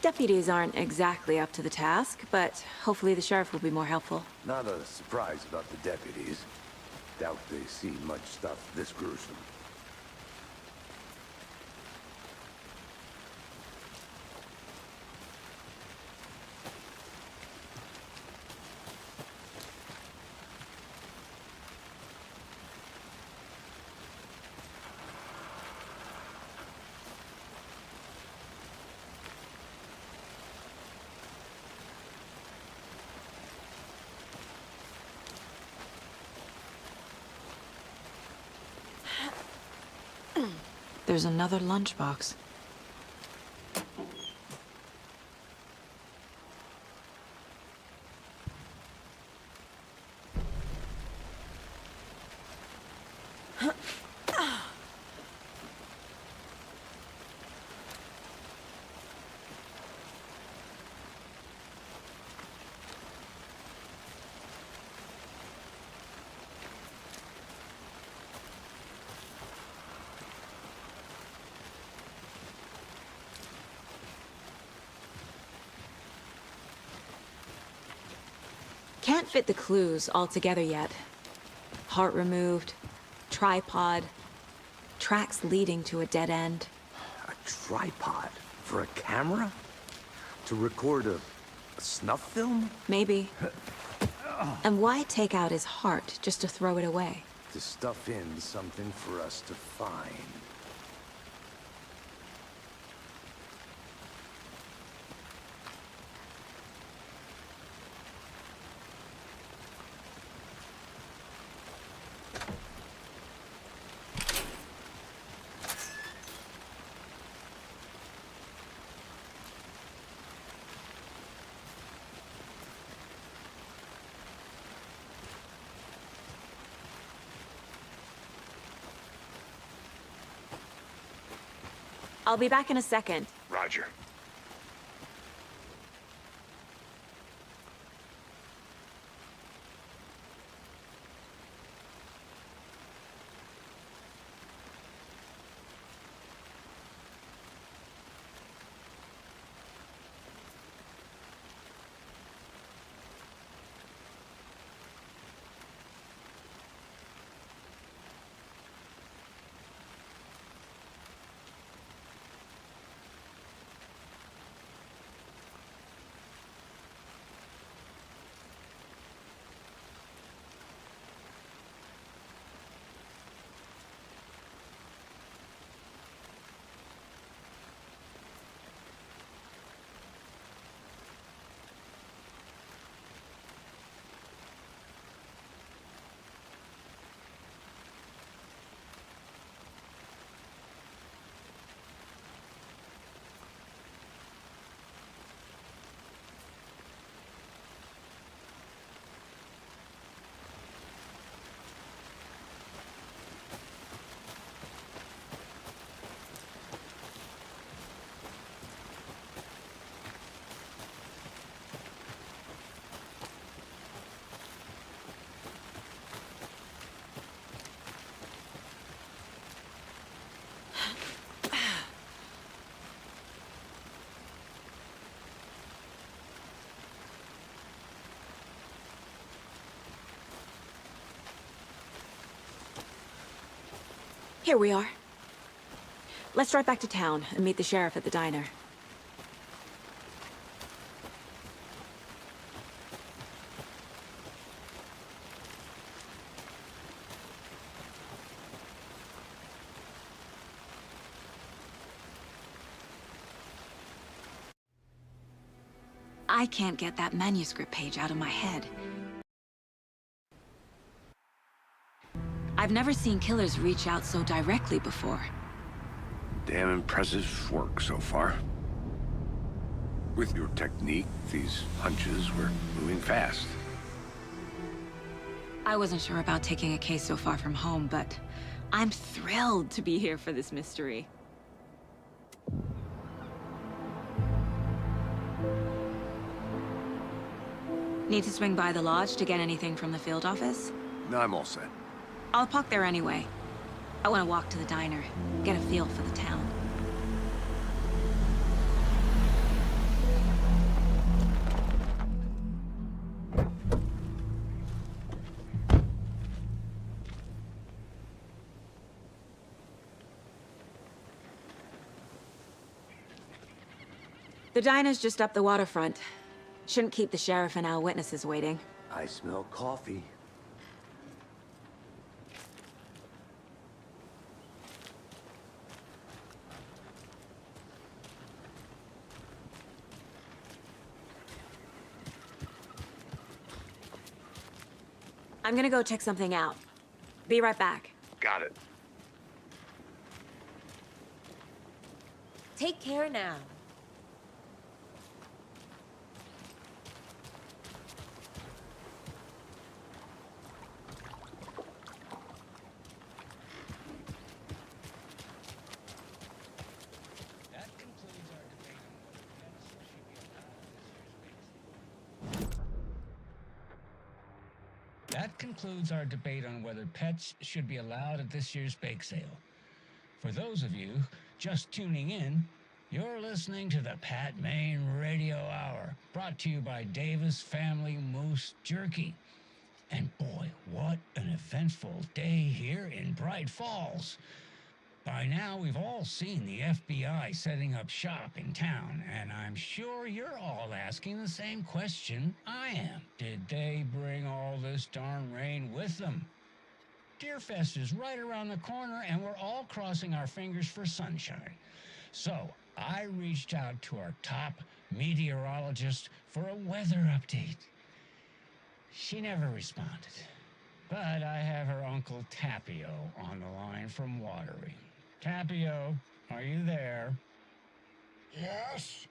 Deputies aren't exactly up to the task, but hopefully the sheriff will be more helpful. Not a surprise about the deputies. Doubt they see much stuff this gruesome. There's another lunchbox. Can't fit the clues all together yet. Heart removed, tripod, tracks leading to a dead end. A tripod? For a camera? To record a snuff film? Maybe. And why take out his heart just to throw it away? To stuff in something for us to find. I'll be back in a second. Roger. Here we are. Let's drive back to town and meet the sheriff at the diner. I can't get that manuscript page out of my head. I've never seen killers reach out so directly before. Damn impressive work so far. With your technique, these hunches were moving fast. I wasn't sure about taking a case so far from home, but I'm thrilled to be here for this mystery. Need to swing by the lodge to get anything from the field office? No, I'm all set. I'll park there anyway. I want to walk to the diner, get a feel for the town. The diner's just up the waterfront. Shouldn't keep the sheriff and our witnesses waiting. I smell coffee. I'm gonna go check something out. Be right back. Got it. Take care now. That concludes our debate on whether pets should be allowed at this year's bake sale. For those of you just tuning in, you're listening to the Pat Maine Radio Hour, brought to you by Davis Family Moose Jerky. And boy, what an eventful day here in Brite Falls. By now, we've all seen the FBI setting up shop in town, and I'm sure you're all asking the same question I am. Did they bring all this darn rain with them? Deerfest is right around the corner, and we're all crossing our fingers for sunshine. So, I reached out to our top meteorologist for a weather update. She never responded, but I have her Uncle Tapio on the line from Watery. Tapio, are you there? Yes?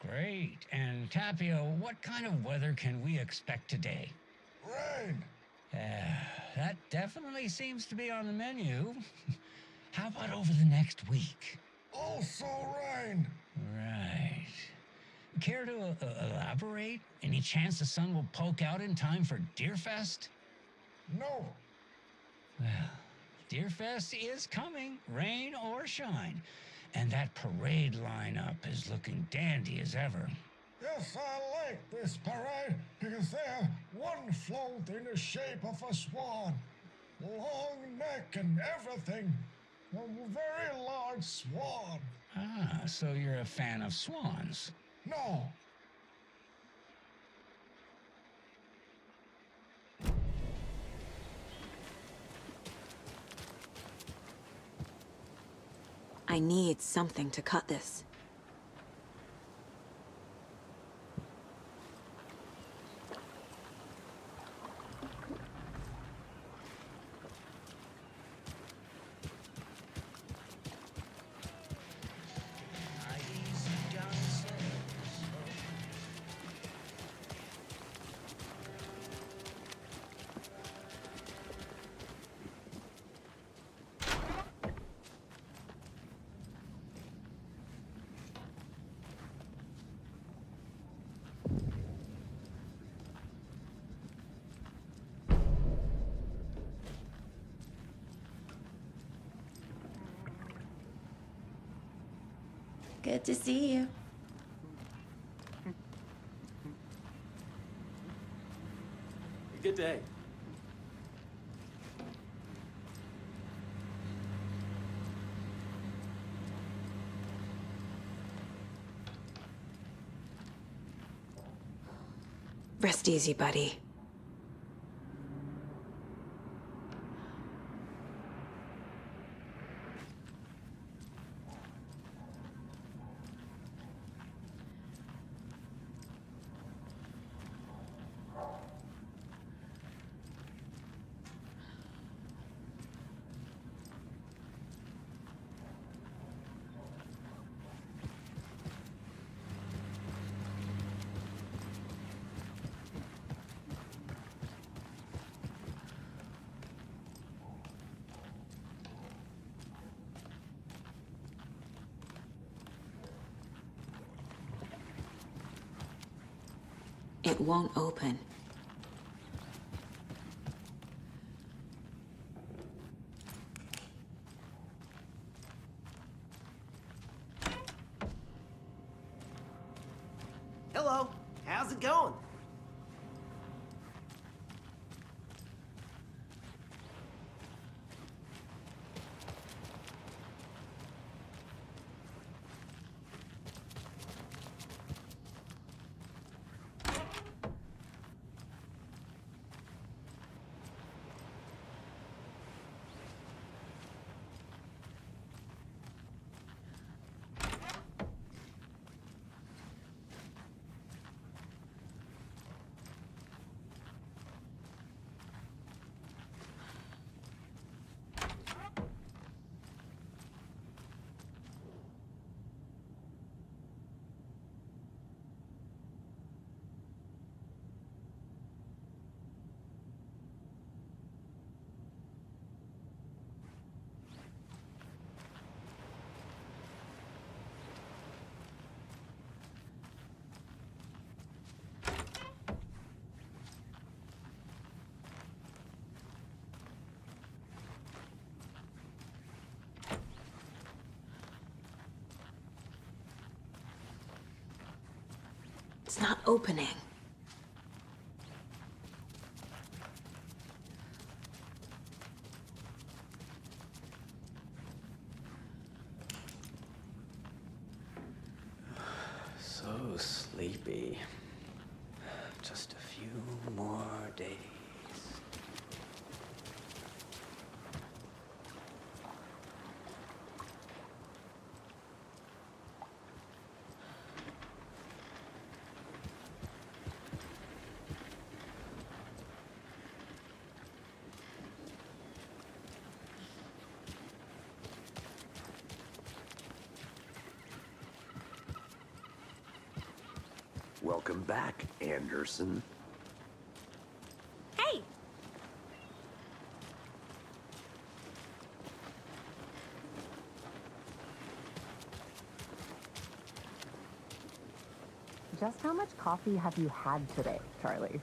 Great. And Tapio, what kind of weather can we expect today? Rain. That definitely seems to be on the menu. How about over the next week? Also rain. Right. Care to elaborate? Any chance the sun will poke out in time for Deerfest? No. Well, Deerfest is coming, rain or shine. And that parade lineup is looking dandy as ever. Yes, I like this parade because they have one float in the shape of a swan. Long neck and everything. A very large swan. Ah, so you're a fan of swans. No. I need something to cut this. Good to see you. Good day. Rest easy, buddy. It won't open. Hello, how's it going? It's not opening. So sleepy. Just a few more days. Welcome back, Anderson. Hey! Just how much coffee have you had today, Charlie?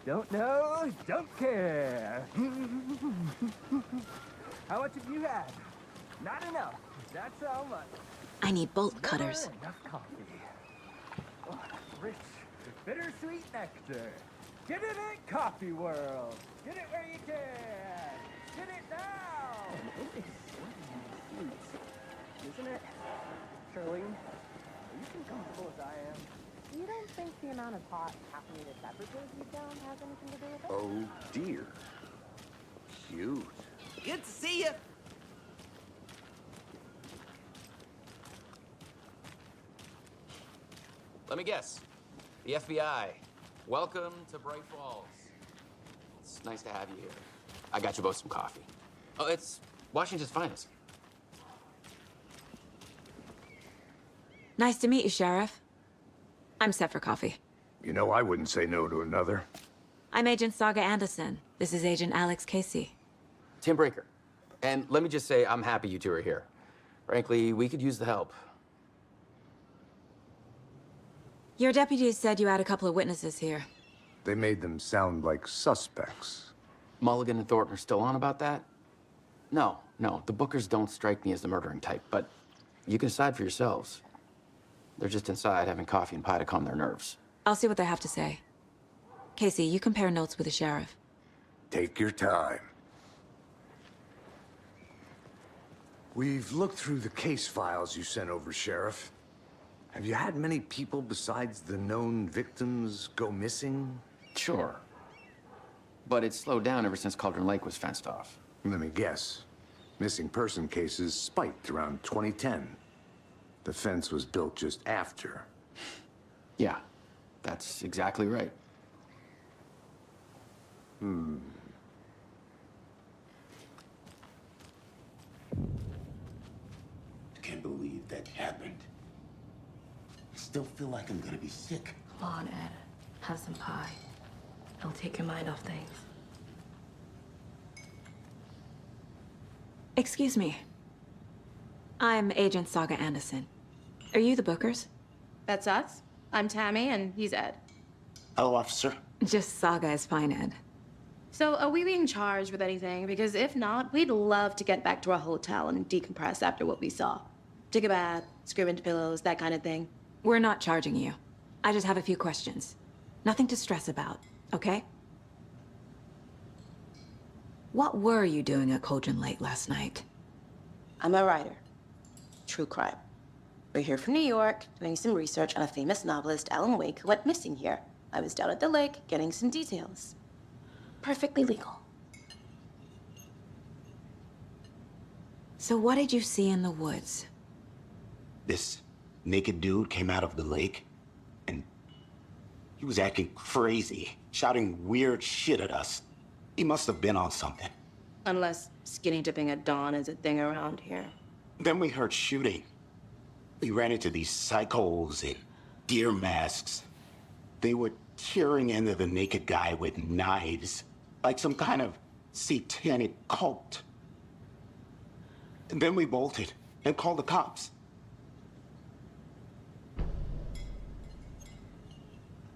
Don't know, don't care. How much have you had? Not enough. That's how much. I need bolt cutters. Never enough coffee. Oh, rich, bittersweet nectar. Get it in Coffee World. Get it where you can. Get it now. Isn't it? Charlene, are you as comfortable as I am? You don't think the amount of hot caffeinated beverages you down has anything to do with it? Oh, dear. Cute. Good to see you. Let me guess. The FBI. Welcome to Brайt Folls. It's nice to have you here. I got you both some coffee. Oh, it's Washington's finest. Nice to meet you, Sheriff. I'm set for coffee. You know, I wouldn't say no to another. I'm Agent Saga Anderson. This is Agent Alex Casey. Tim Breaker. And let me just say, I'm happy you two are here. Frankly, we could use the help. Your deputies said you had a couple of witnesses here. They made them sound like suspects. Mulligan and Thornton are still on about that? No, the Bookers don't strike me as the murdering type, but you can decide for yourselves. They're just inside having coffee and pie to calm their nerves. I'll see what they have to say. Casey, you compare notes with the sheriff. Take your time. We've looked through the case files you sent over, Sheriff. Have you had many people besides the known victims go missing? Sure. But it's slowed down ever since Cauldron Lake was fenced off. Let me guess. Missing person cases spiked around 2010. The fence was built just after. Yeah, that's exactly right. Can't believe that happened. I still feel like I'm gonna be sick. Come on, Ed. Have some pie. It'll take your mind off things. Excuse me. I'm Agent Saga Anderson. Are you the Bookers? That's us. I'm Tammy, and he's Ed. Hello, officer. Just Saga is fine, Ed. So, are we being charged with anything? Because if not, we'd love to get back to our hotel and decompress after what we saw. Take a bath, scream into pillows, that kind of thing. We're not charging you. I just have a few questions. Nothing to stress about, okay? What were you doing at Cauldron Lake last night? I'm a writer. True crime. We're here from New York, doing some research on a famous novelist, Alan Weyk, who went missing here. I was down at the lake, getting some details. Perfectly legal. So what did you see in the woods? This naked dude came out of the lake, and he was acting crazy, shouting weird shit at us. He must have been on something. Unless skinny dipping at dawn is a thing around here. Then we heard shooting. We ran into these psychos in deer masks. They were tearing into the naked guy with knives, like some kind of satanic cult. And then we bolted and called the cops.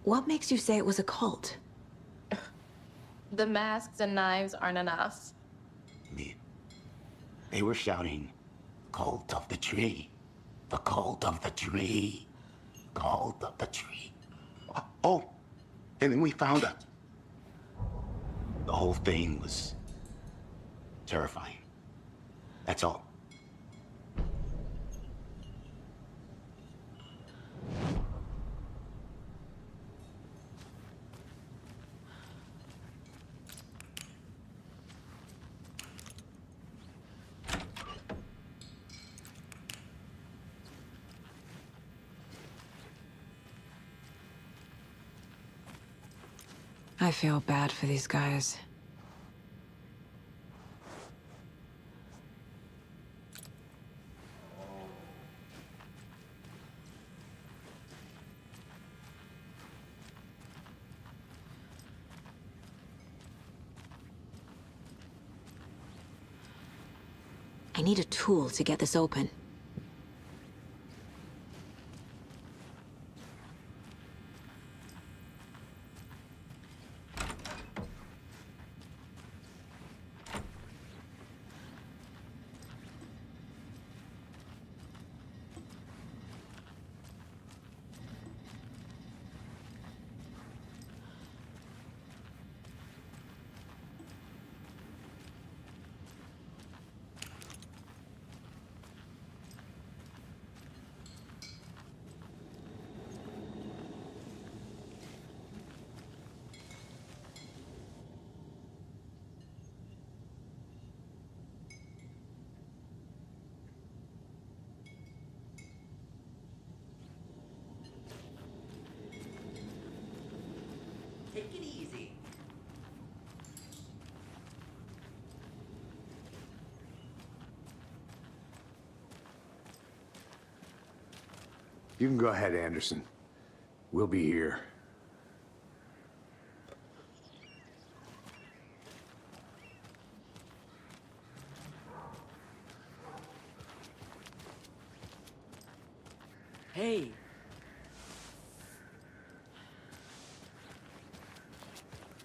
What makes you say it was a cult? The masks and knives aren't enough. They were shouting, "Cult of the tree, the cult of the tree, cult of the tree." Oh, and then we found out. The whole thing was terrifying. That's all. I feel bad for these guys. I need a tool to get this open. You can go ahead, Anderson. We'll be here. Hey.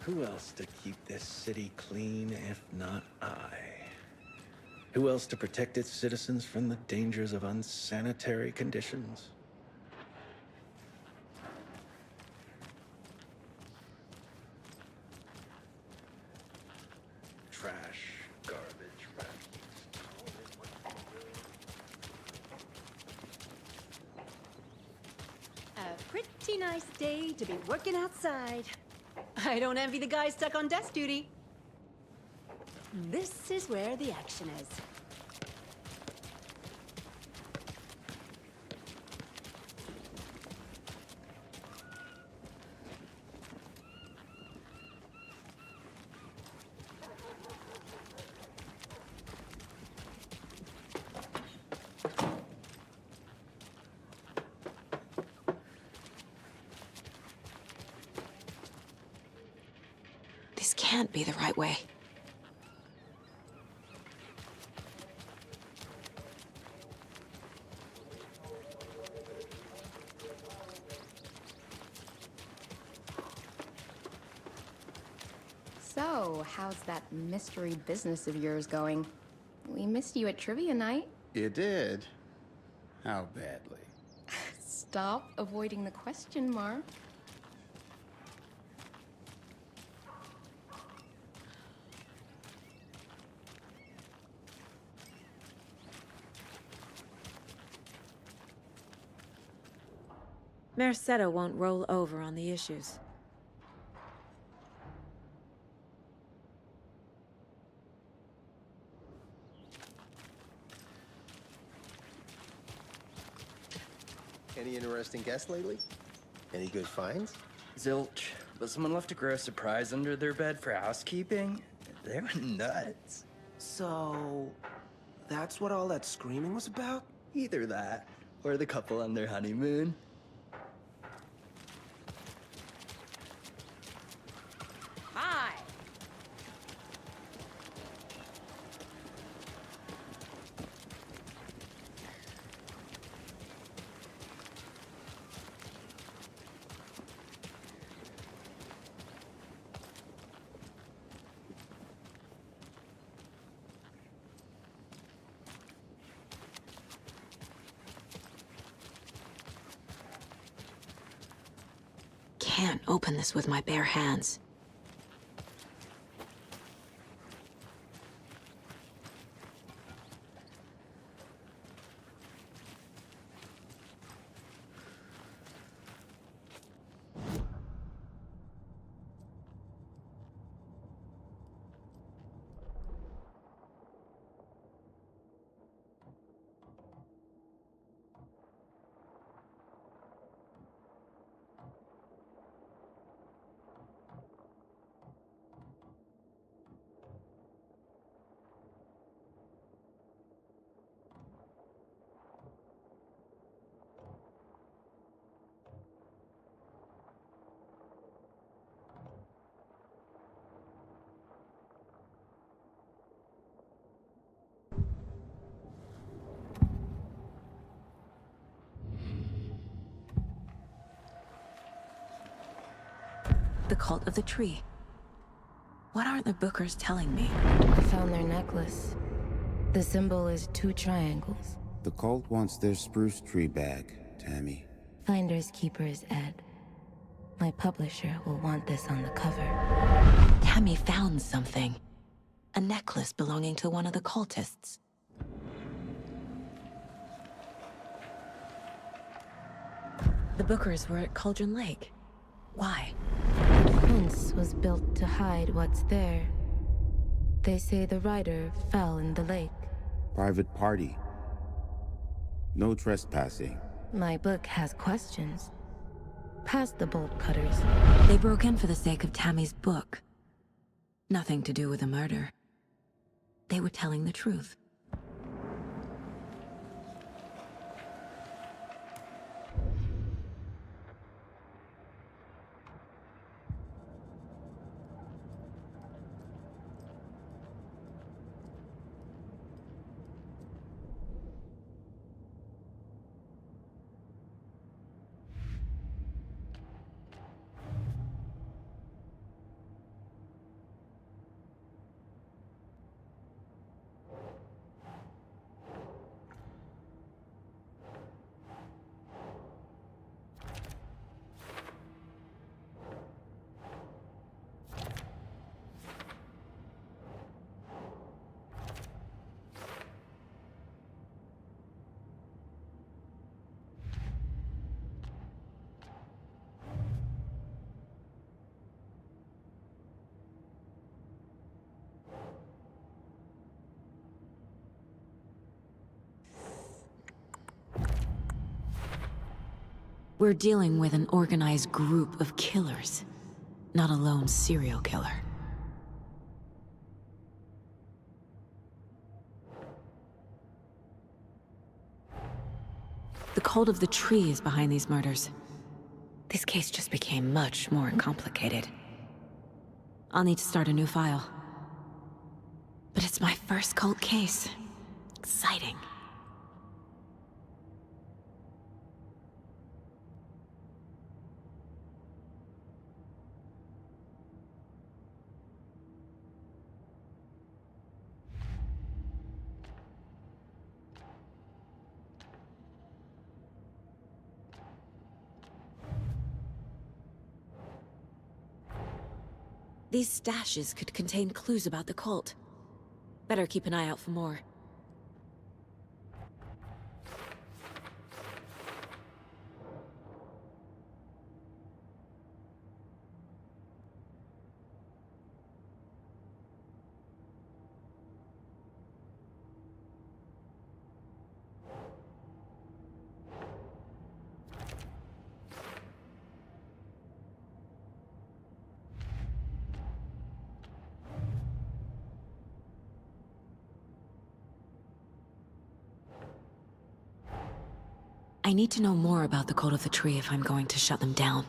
Who else to keep this city clean if not I? Who else to protect its citizens from the dangers of unsanitary conditions? Trash, garbage, A pretty nice day to be working outside. I don't envy the guy stuck on desk duty. This is where the action is. This can't be the right way. So, how's that mystery business of yours going? We missed you at trivia night. You did? How badly? Stop avoiding the question, Mark. Mercado won't roll over on the issues. Any interesting guests lately? Any good finds? Zilch, but someone left a gross surprise under their bed for housekeeping. They were nuts. So, that's what all that screaming was about? Either that, or the couple on their honeymoon. Hi. Can't open this with my bare hands. The cult of the tree. What aren't the Bookers telling me? I found their necklace. The symbol is 2 triangles. The cult wants their spruce tree back, Tammy. Finders keepers, Ed. My publisher will want this on the cover. Tammy found something. A necklace belonging to one of the cultists. The Bookers were at Cauldron Lake. Why? The fence was built to hide what's there. They say the rider fell in the lake. Private party. No trespassing. My book has questions. Past the bolt cutters. They broke in for the sake of Tammy's book. Nothing to do with a murder. They were telling the truth. We're dealing with an organized group of killers, not a lone serial killer. The cult of the tree is behind these murders. This case just became much more complicated. I'll need to start a new file. But it's my first cult case. Exciting. These stashes could contain clues about the cult. Better keep an eye out for more. I need to know more about the cult of the tree if I'm going to shut them down.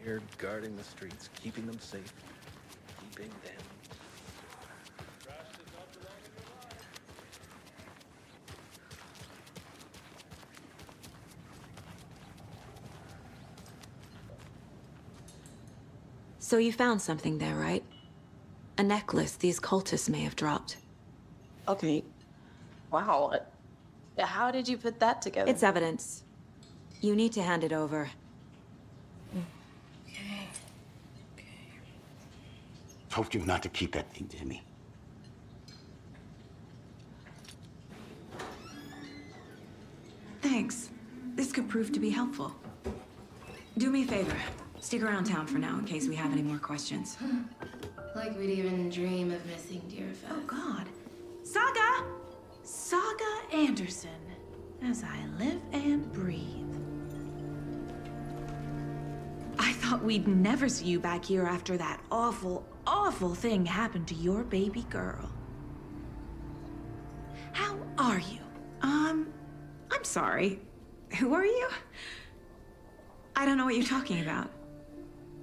Here, guarding the streets, keeping them safe, keeping them. So you found something there, right? A necklace these cultists may have dropped. Okay. Wow. How did you put that together? It's evidence. You need to hand it over. Told you not to keep that thing to me. Thanks. This could prove to be helpful. Do me a favor. Stick around town for now in case we have any more questions. Like we'd even dream of missing dear Fez. Oh, God. Saga! Saga Anderson. As I live and breathe. I thought we'd never see you back here after that awful, awful thing happened to your baby girl. How are you? I'm sorry. Who are you? I don't know what you're talking about.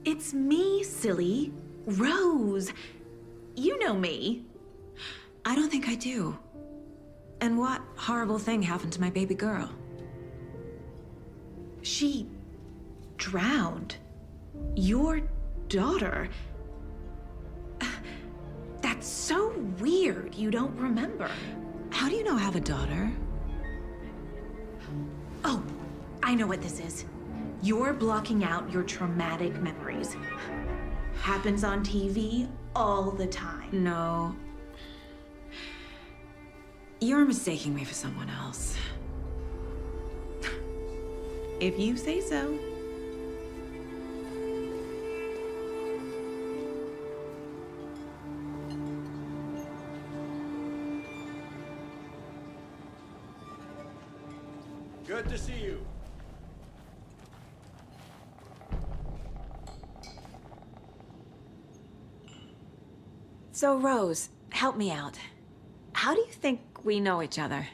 It's me, silly. Rouse. You know me. I don't think I do. And what horrible thing happened to my baby girl? She drowned. Your daughter. That's so weird you don't remember. How do you know I have a daughter? Oh, I know what this is. You're blocking out your traumatic memories. Happens on TV all the time. No. You're mistaking me for someone else. If you say so. Good to see you. So, Rose, help me out. How do you think we know each other?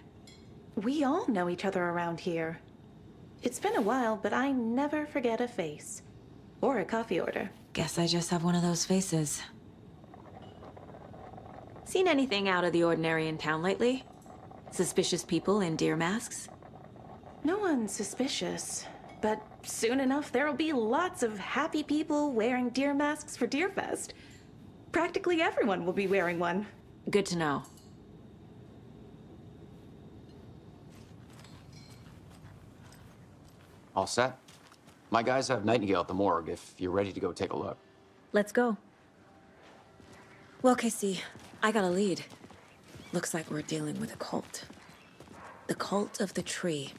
We all know each other around here. It's been a while, but I never forget a face. Or a coffee order. Guess I just have one of those faces. Seen anything out of the ordinary in town lately? Suspicious people in deer masks? No one's suspicious. But soon enough, there'll be lots of happy people wearing deer masks for Deerfest. Practically everyone will be wearing one. Good to know. All set? My guys have Nightengale at the morgue if you're ready to go take a look. Let's go. Well, Casey, I got a lead. Looks like we're dealing with a cult. The cult of the tree.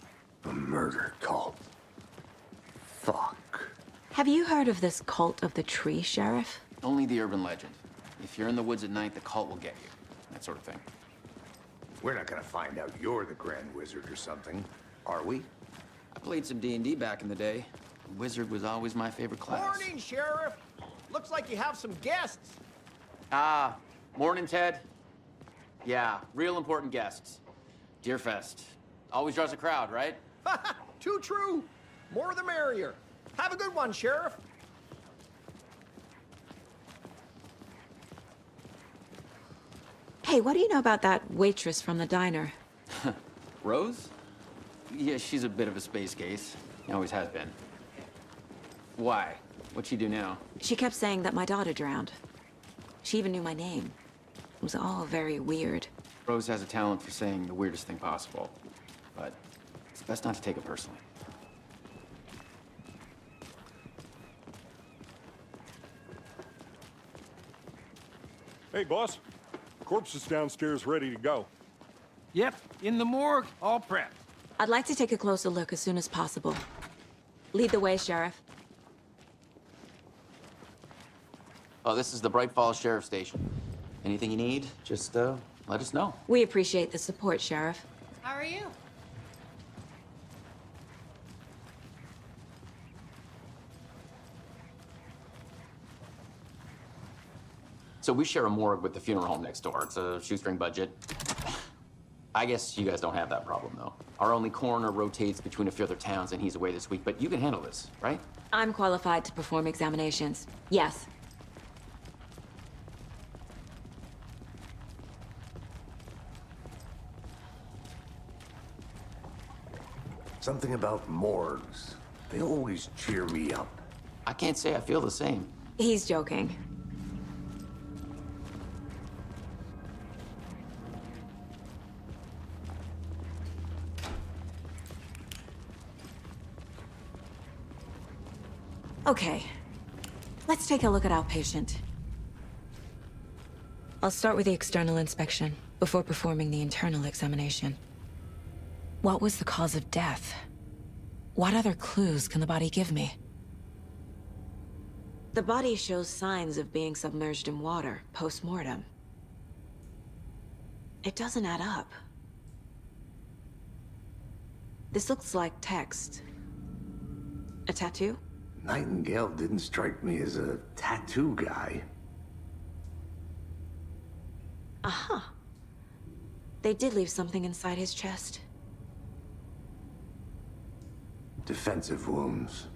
A murder cult. Fuck. Have you heard of this cult of the tree, Sheriff? Only the urban legend. If you're in the woods at night, the cult will get you. That sort of thing. We're not gonna find out you're the Grand Wizard or something, are we? I played some D&D back in the day. Wizard was always my favorite class. Morning, Sheriff. Looks like you have some guests. Morning, Ted. Yeah, real important guests. Deerfest. Always draws a crowd, right? Too true. More the merrier. Have a good one, Sheriff. Hey, what do you know about that waitress from the diner? Rose? Yeah, she's a bit of a space case. Always has been. Why? What'd she do now? She kept saying that my daughter drowned. She even knew my name. It was all very weird. Rose has a talent for saying the weirdest thing possible. But it's best not to take it personally. Hey, boss. Corpse is downstairs ready to go. Yep, in the morgue, all prepped. I'd like to take a closer look as soon as possible. Lead the way, Sheriff. Oh, this is the Braight Falls Sheriff Station. Anything you need, just let us know. We appreciate the support, Sheriff. How are you? So we share a morgue with the funeral home next door. It's a shoestring budget. I guess you guys don't have that problem, though. Our only coroner rotates between a few other towns, and he's away this week, but you can handle this, right? I'm qualified to perform examinations. Yes. Something about morgues. They always cheer me up. I can't say I feel the same. He's joking. Okay, let's take a look at our patient. I'll start with the external inspection before performing the internal examination. What was the cause of death? What other clues can the body give me? The body shows signs of being submerged in water post-mortem. It doesn't add up. This looks like text. A tattoo? Nightengale didn't strike me as a tattoo guy. Uh-huh. They did leave something inside his chest. Defensive wounds.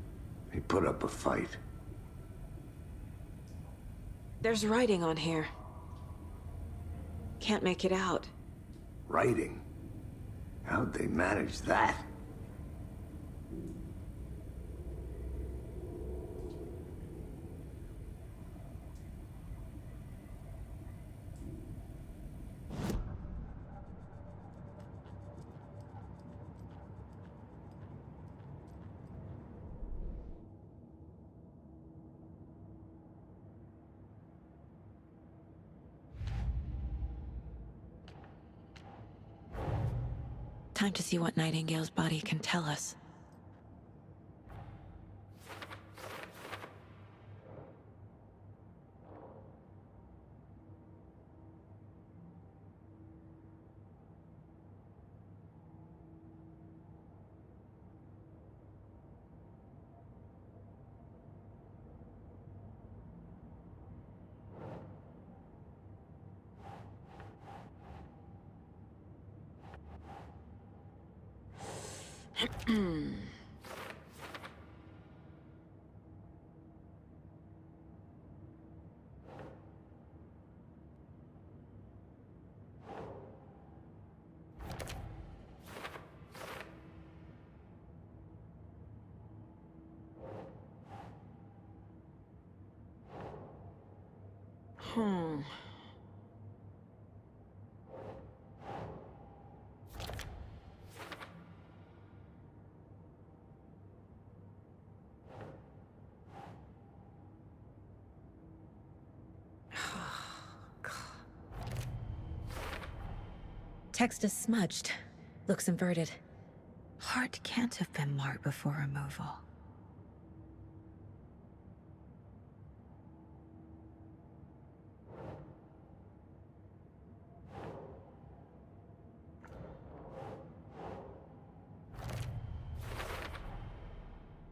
He put up a fight. There's writing on here. Can't make it out. Writing? How'd they manage that? time to see what Nightingale's body can tell us. Text is smudged. Looks inverted. Heart can't have been marked before removal.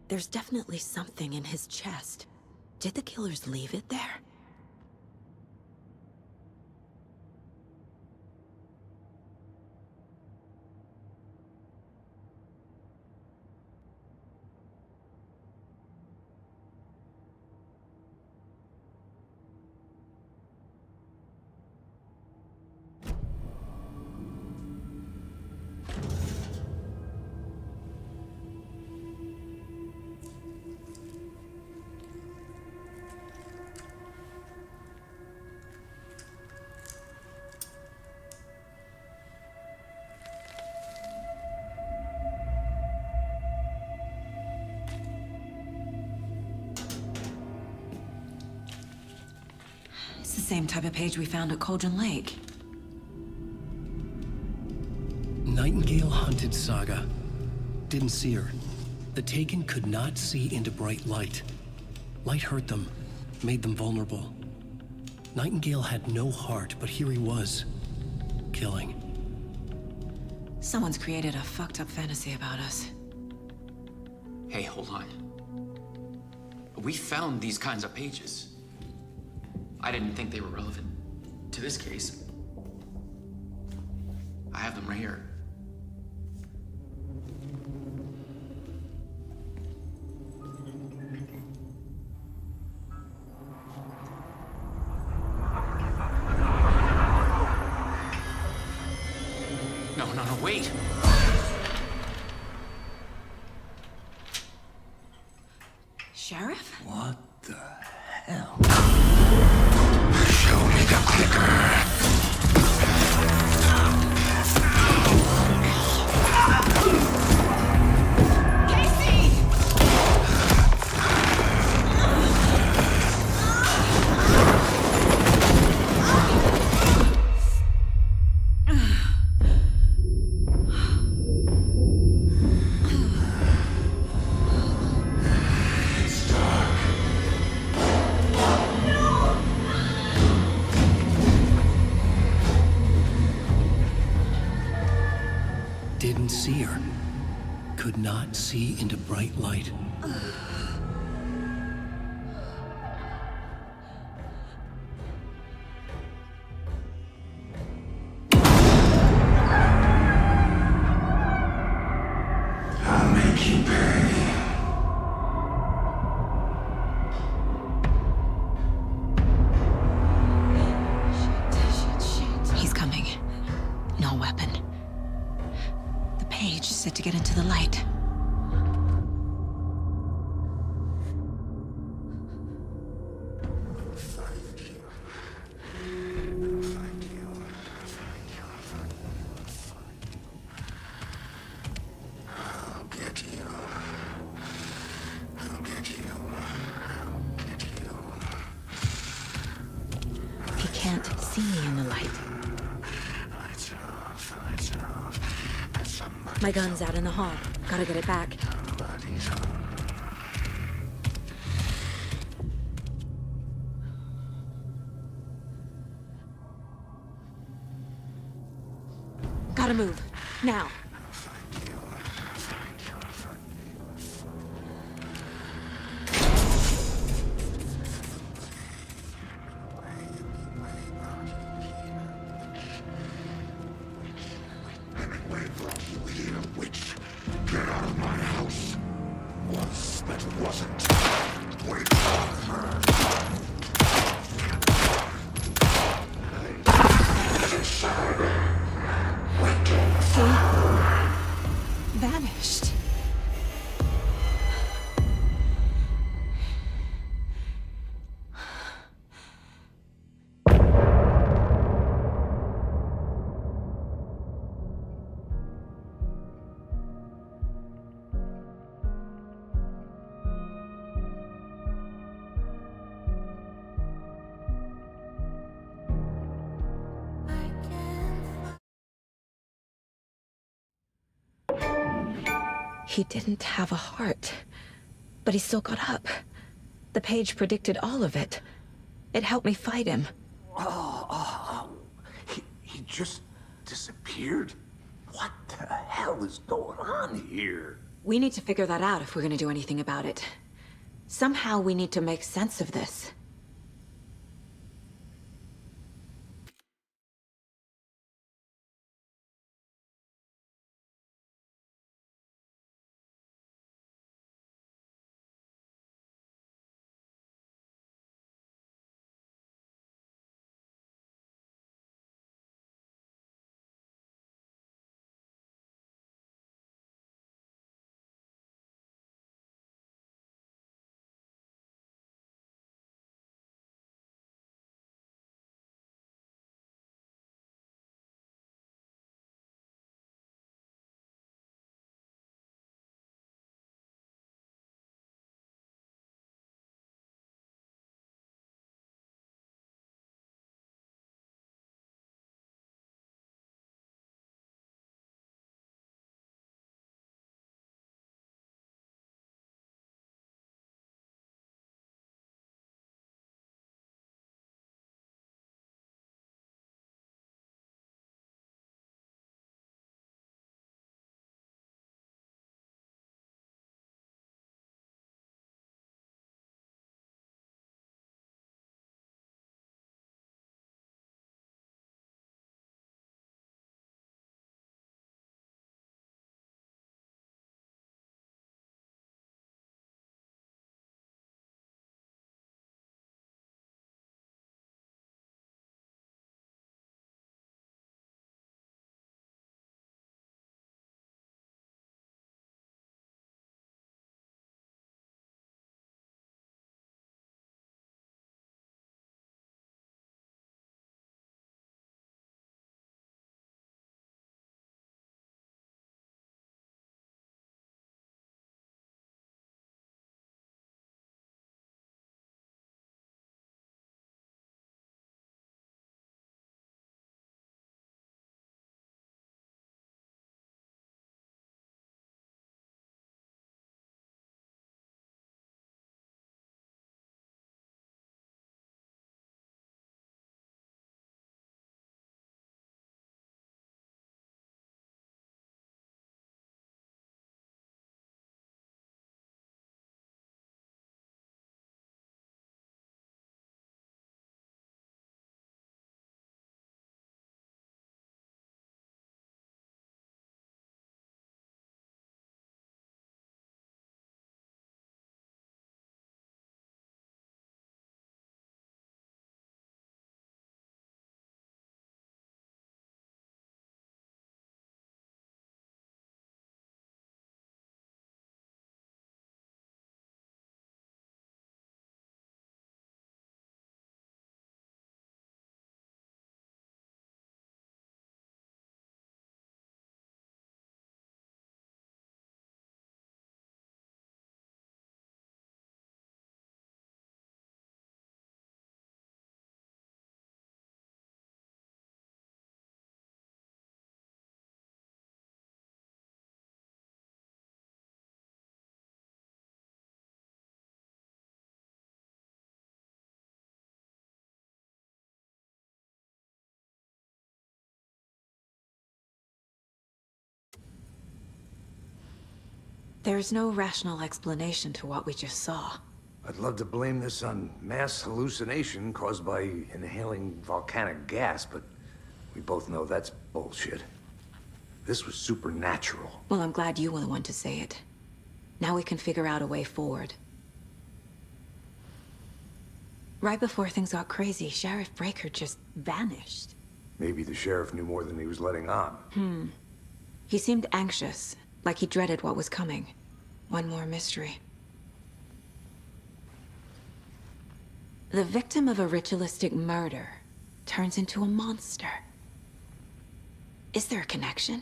There's definitely something in his chest. Did the killers leave it there? Same type of page we found at Cauldron Lake. Nightingale hunted Saga. Didn't see her. The Taken could not see into bright light. Light hurt them, made them vulnerable. Nightingale had no heart, but here he was, killing. Someone's created a fucked up fantasy about us. Hey, hold on. We found these kinds of pages. I didn't think they were relevant to this case. I have them right here. No, wait! Sheriff? What the hell? Show me the clicker. Didn't see her. Could not see into bright light. I'll make you pay. He's coming. No weapon. The page set to get into the light. He can't see me in the light. Lights off. Somebody My gun's out in the hall. Gotta get it back. Gotta move. Now. Vanished. He didn't have a heart, but he still got up. The page predicted all of it. It helped me fight him. He just disappeared? What the hell is going on here? We need to figure that out if we're gonna do anything about it. Somehow we need to make sense of this. There's no rational explanation to what we just saw. I'd love to blame this on mass hallucination caused by inhaling volcanic gas, but we both know that's bullshit. This was supernatural. Well, I'm glad you were the one to say it. Now we can figure out a way forward. Right before things got crazy, Sheriff Breaker just vanished. Maybe the sheriff knew more than he was letting on. He seemed anxious, like he dreaded what was coming. One more mystery. The victim of a ritualistic murder turns into a monster. Is there a connection?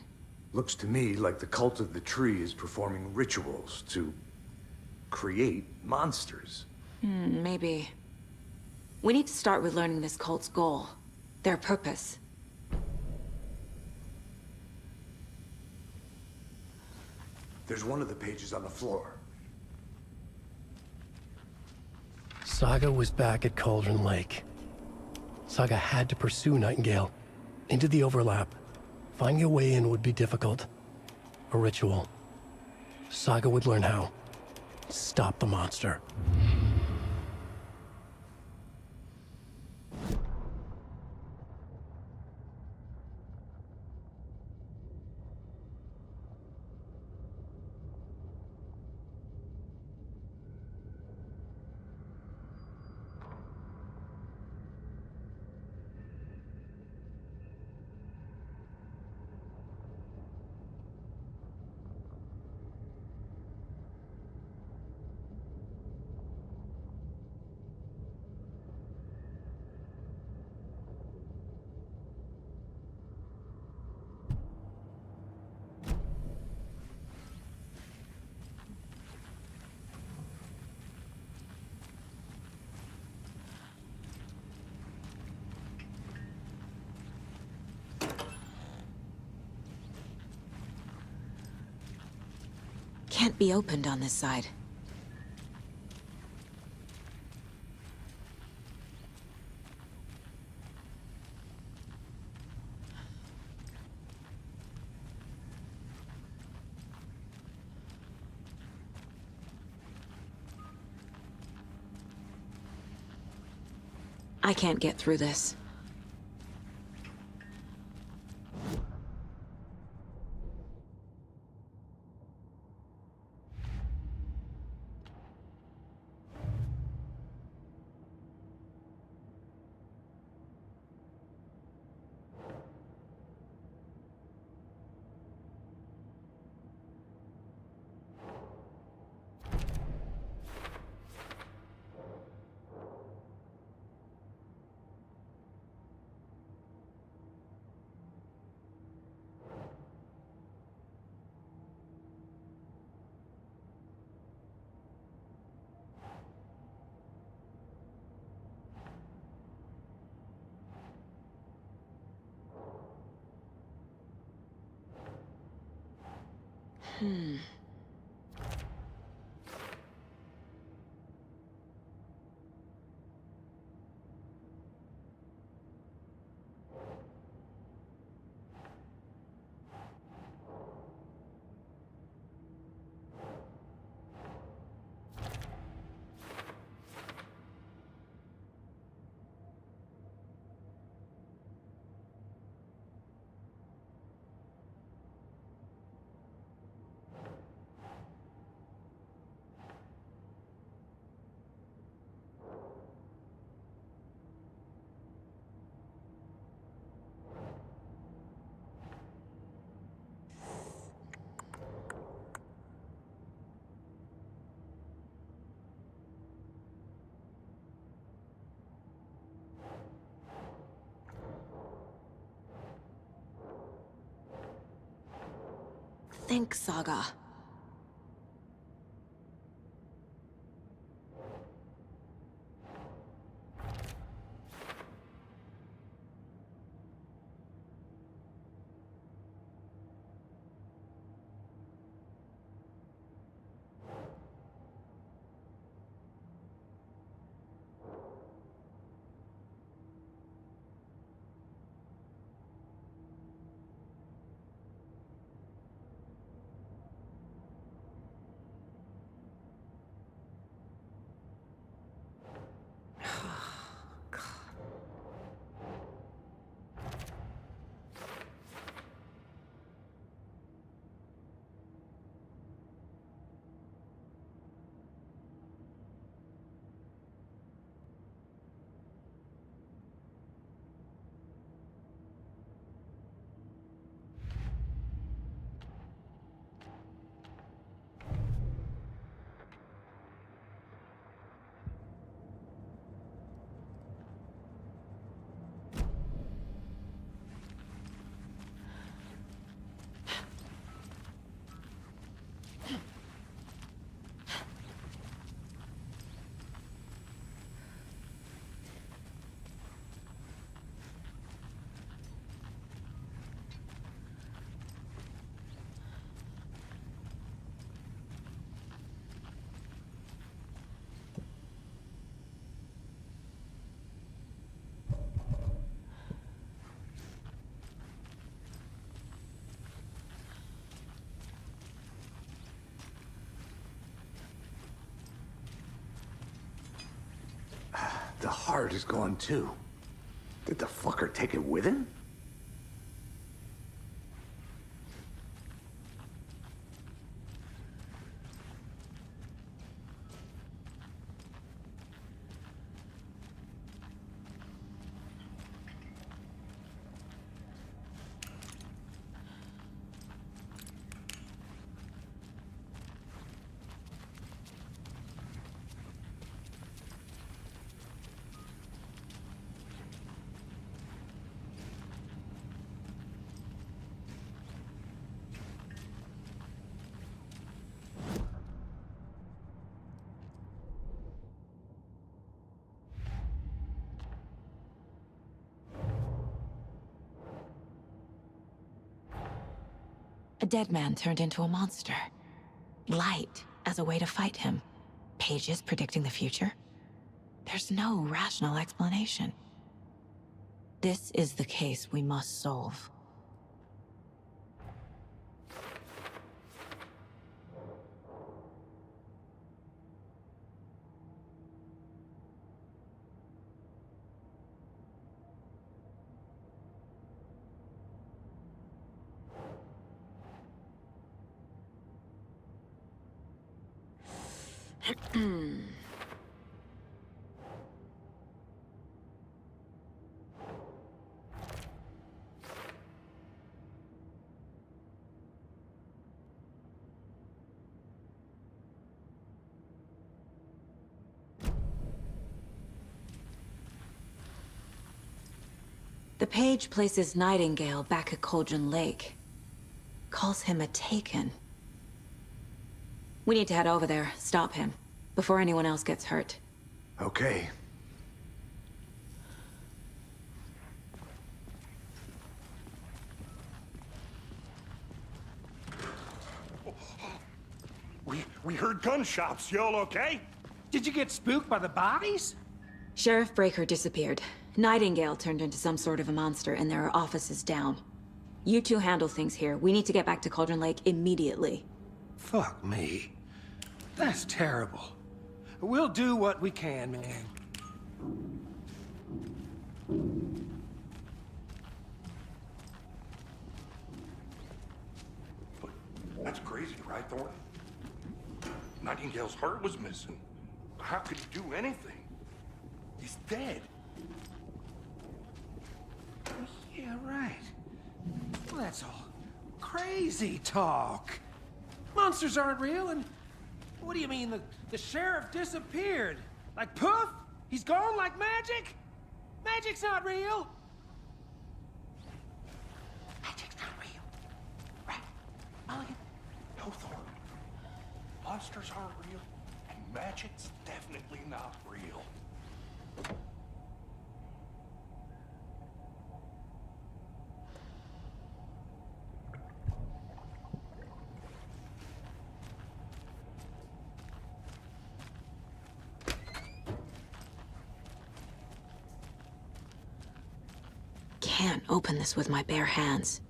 Looks to me like the cult of the tree is performing rituals to create monsters. Maybe. We need to start with learning this cult's goal. Their purpose. There's one of the pages on the floor. Saga was back at Cauldron Lake. Saga had to pursue Nightingale into the overlap. Finding a way in would be difficult. A ritual. Saga would learn how. Stop the monster. Can't be opened on this side. I can't get through this. Think, Saga. heart is gone too. Did the fucker take it with him? A dead man turned into a monster. Light as a way to fight him. Pages predicting the future. There's no rational explanation. This is the case we must solve. The page places Nайтингейла back at Cauldron Lake. Calls him a Taken. We need to head over there, stop him, before anyone else gets hurt. Okay. We heard gunshots. Y'all okay? Did you get spooked by the bodies? Sheriff Breaker disappeared. Nайтингейла turned into some sort of a monster, and there are offices down. You two handle things here. We need to get back to Cauldron Lake immediately. Fuck me. That's terrible. We'll do what we can, man. But that's crazy, right, Thornton? Nайтингейla's heart was missing. How could he do anything? He's dead. Yeah, right. Well, that's all crazy talk. Monsters aren't real, and what do you mean the sheriff disappeared? Like poof? He's gone like magic? Magic's not real. Magic's not real. Right? Mulligan? No, Thornton. Monsters aren't real, and magic's definitely not real. Can't open this with my bare hands.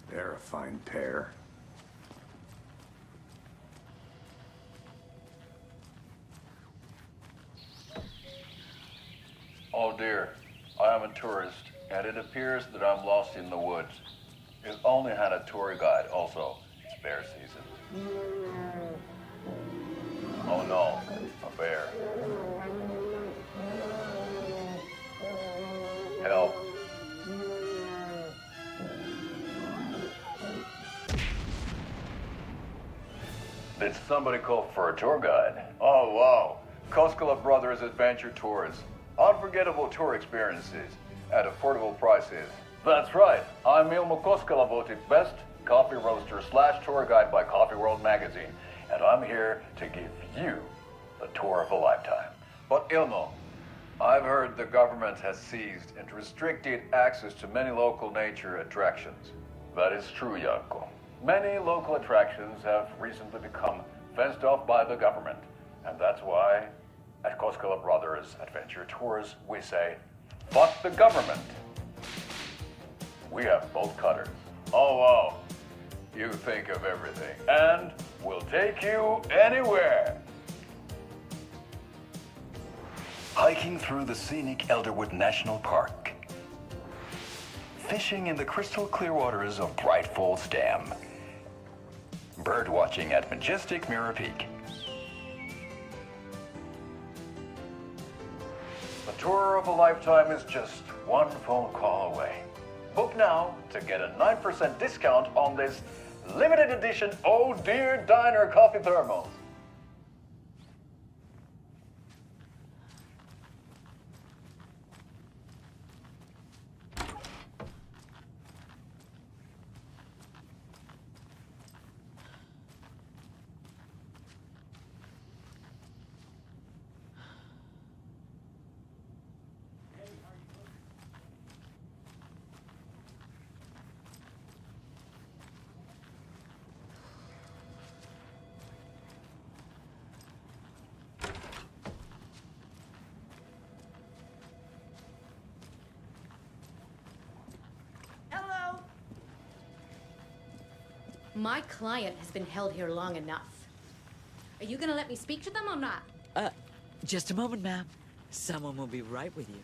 They're a fine pair. Oh dear, I am a tourist, and it appears that I'm lost in the woods. We've only had a tour guide also. It's bear season. Oh no, a bear. Help. Did somebody call for a tour guide? Oh wow, Koskela Brothers Adventure Tours. Unforgettable tour experiences at affordable prices. That's right, I'm Ilmo Koskela, voted best coffee roaster / tour guide by Coffee World magazine, and I'm here to give you the tour of a lifetime. But Ilmo, I've heard the government has seized and restricted access to many local nature attractions. That is true, Janko. Many local attractions have recently become fenced off by the government. And that's why, at Koskela Brothers Adventure Tours, we say, fuck the government. We have bolt cutters. Oh, wow. You think of everything. And we'll take you anywhere. Hiking through the scenic Elderwood National Park. Fishing in the crystal clear waters of Brайt Folls Dam. Bird watching at majestic Mirror Peak. The tour of a lifetime is just one phone call away. Book now to get a 9% discount on this limited edition Oh Dear Diner coffee thermos. My client has been held here long enough. Are you gonna let me speak to them or not? Just a moment, ma'am. Someone will be right with you.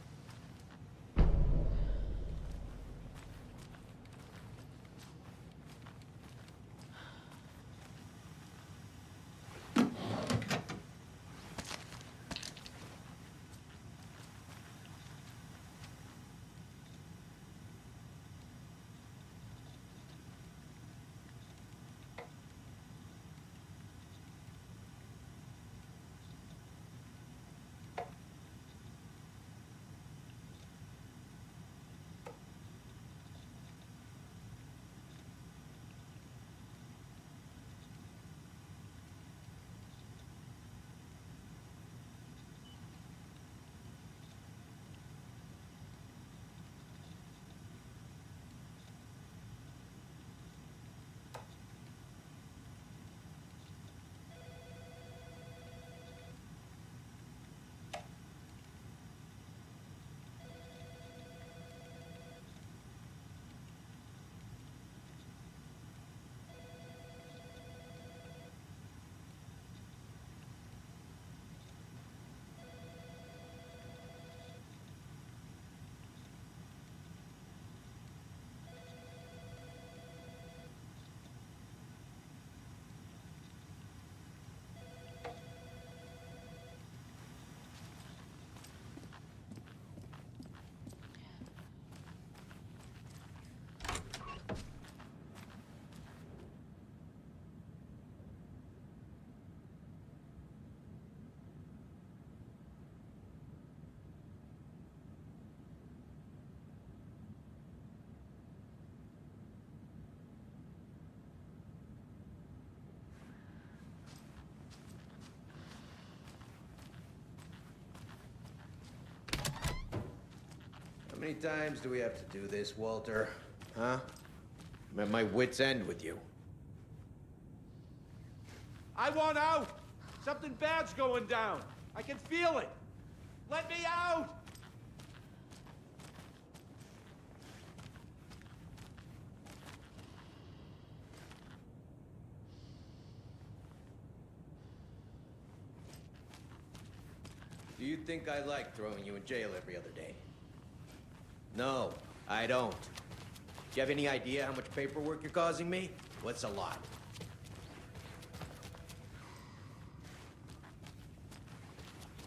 How many times do we have to do this, Walter? Huh? I'm at my wit's end with you. I want out! Something bad's going down. I can feel it. Let me out! Do you think I like throwing you in jail every other day? No, I don't. Do you have any idea how much paperwork you're causing me? What's a lot?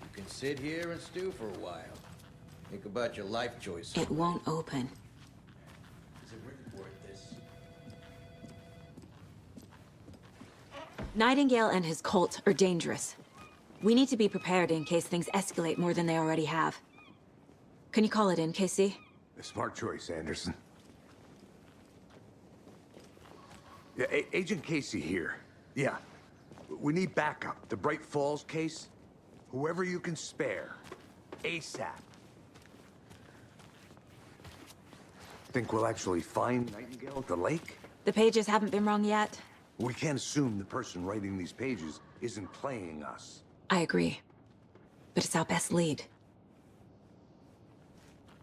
You can sit here and stew for a while. Think about your life choices. It won't open. Is it really worth this? Nайтингейла and his cult are dangerous. We need to be prepared in case things escalate more than they already have. Can you call it in, Casey? A smart choice, Anderson. Yeah, Agent Casey here. Yeah. We need backup. The Brайт Folls case. Whoever you can spare. ASAP. Think we'll actually find Nайтингейла at the lake? The pages haven't been wrong yet? We can't assume the person writing these pages isn't playing us. I agree. But it's our best lead.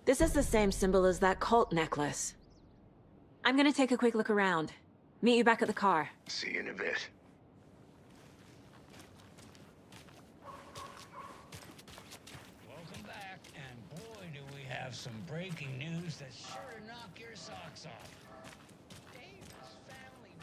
This is the same symbol as that cult necklace. I'm gonna take a quick look around. Meet you back at the car. See you in a bit. Welcome back, and boy, do we have some breaking news that's sure to knock your socks off. David's family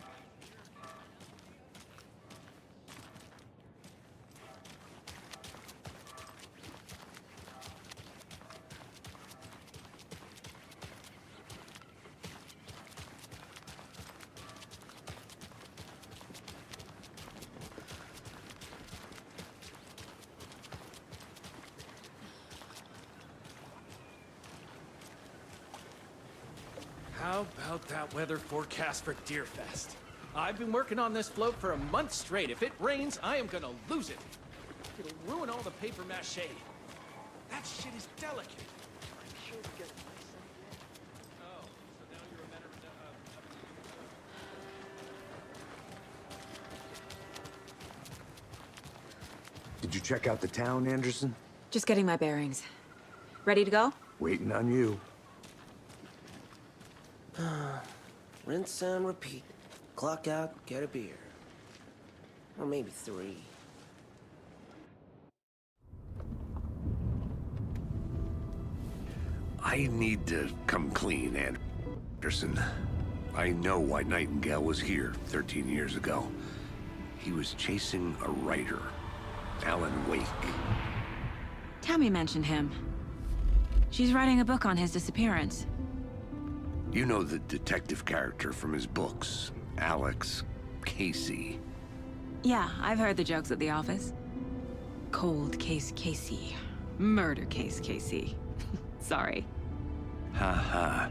How about that weather forecast for Deerfest? I've been working on this float for a month straight. If it rains, I am gonna lose it. It'll ruin all the paper mache. That shit is delicate. I'm sure to get it myself. Oh, so now you're a matter of... Did you check out the town, Anderson? Just getting my bearings. Ready to go? Waiting on you. Rinse and repeat. Clock out, get a beer. Or maybe 3. I need to come clean, Anderson. I know why Nайтингейла was here 13 years ago. He was chasing a writer, Alan Weyk. Tammy mentioned him. She's writing a book on his disappearance. You know the detective character from his books, Alex Casey. Yeah, I've heard the jokes at the office. Cold case Casey. Murder case Casey. Sorry. Ha.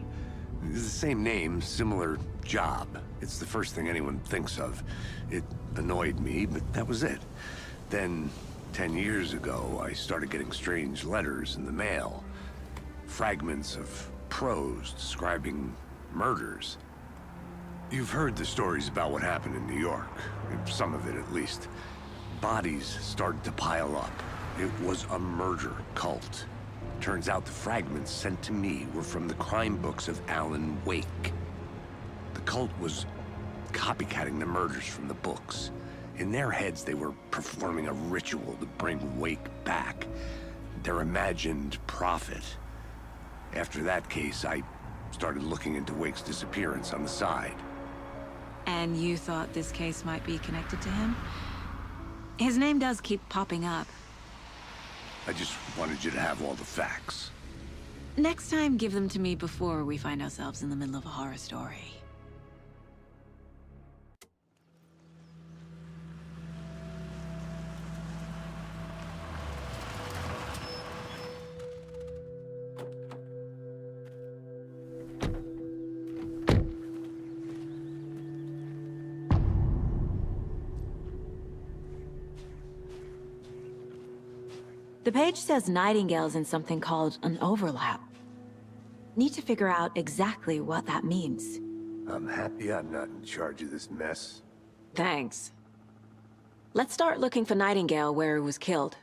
It's the same name, similar job. It's the first thing anyone thinks of. It annoyed me, but that was it. Then, 10 years ago, I started getting strange letters in the mail. Fragments of prose describing murders. You've heard the stories about what happened in New York. Some of it, at least. Bodies started to pile up. It was a murder cult. Turns out the fragments sent to me were from the crime books of Alan Weyk. The cult was copycatting the murders from the books. In their heads, they were performing a ritual to bring Weyk back. Their imagined prophet. After that case, I started looking into Wake's disappearance on the side. And you thought this case might be connected to him? His name does keep popping up. I just wanted you to have all the facts. Next time, give them to me before we find ourselves in the middle of a horror story. The page says Nайтингейla's in something called an overlap. Need to figure out exactly what that means. I'm happy I'm not in charge of this mess. Thanks. Let's start looking for Nайтингейла where he was killed.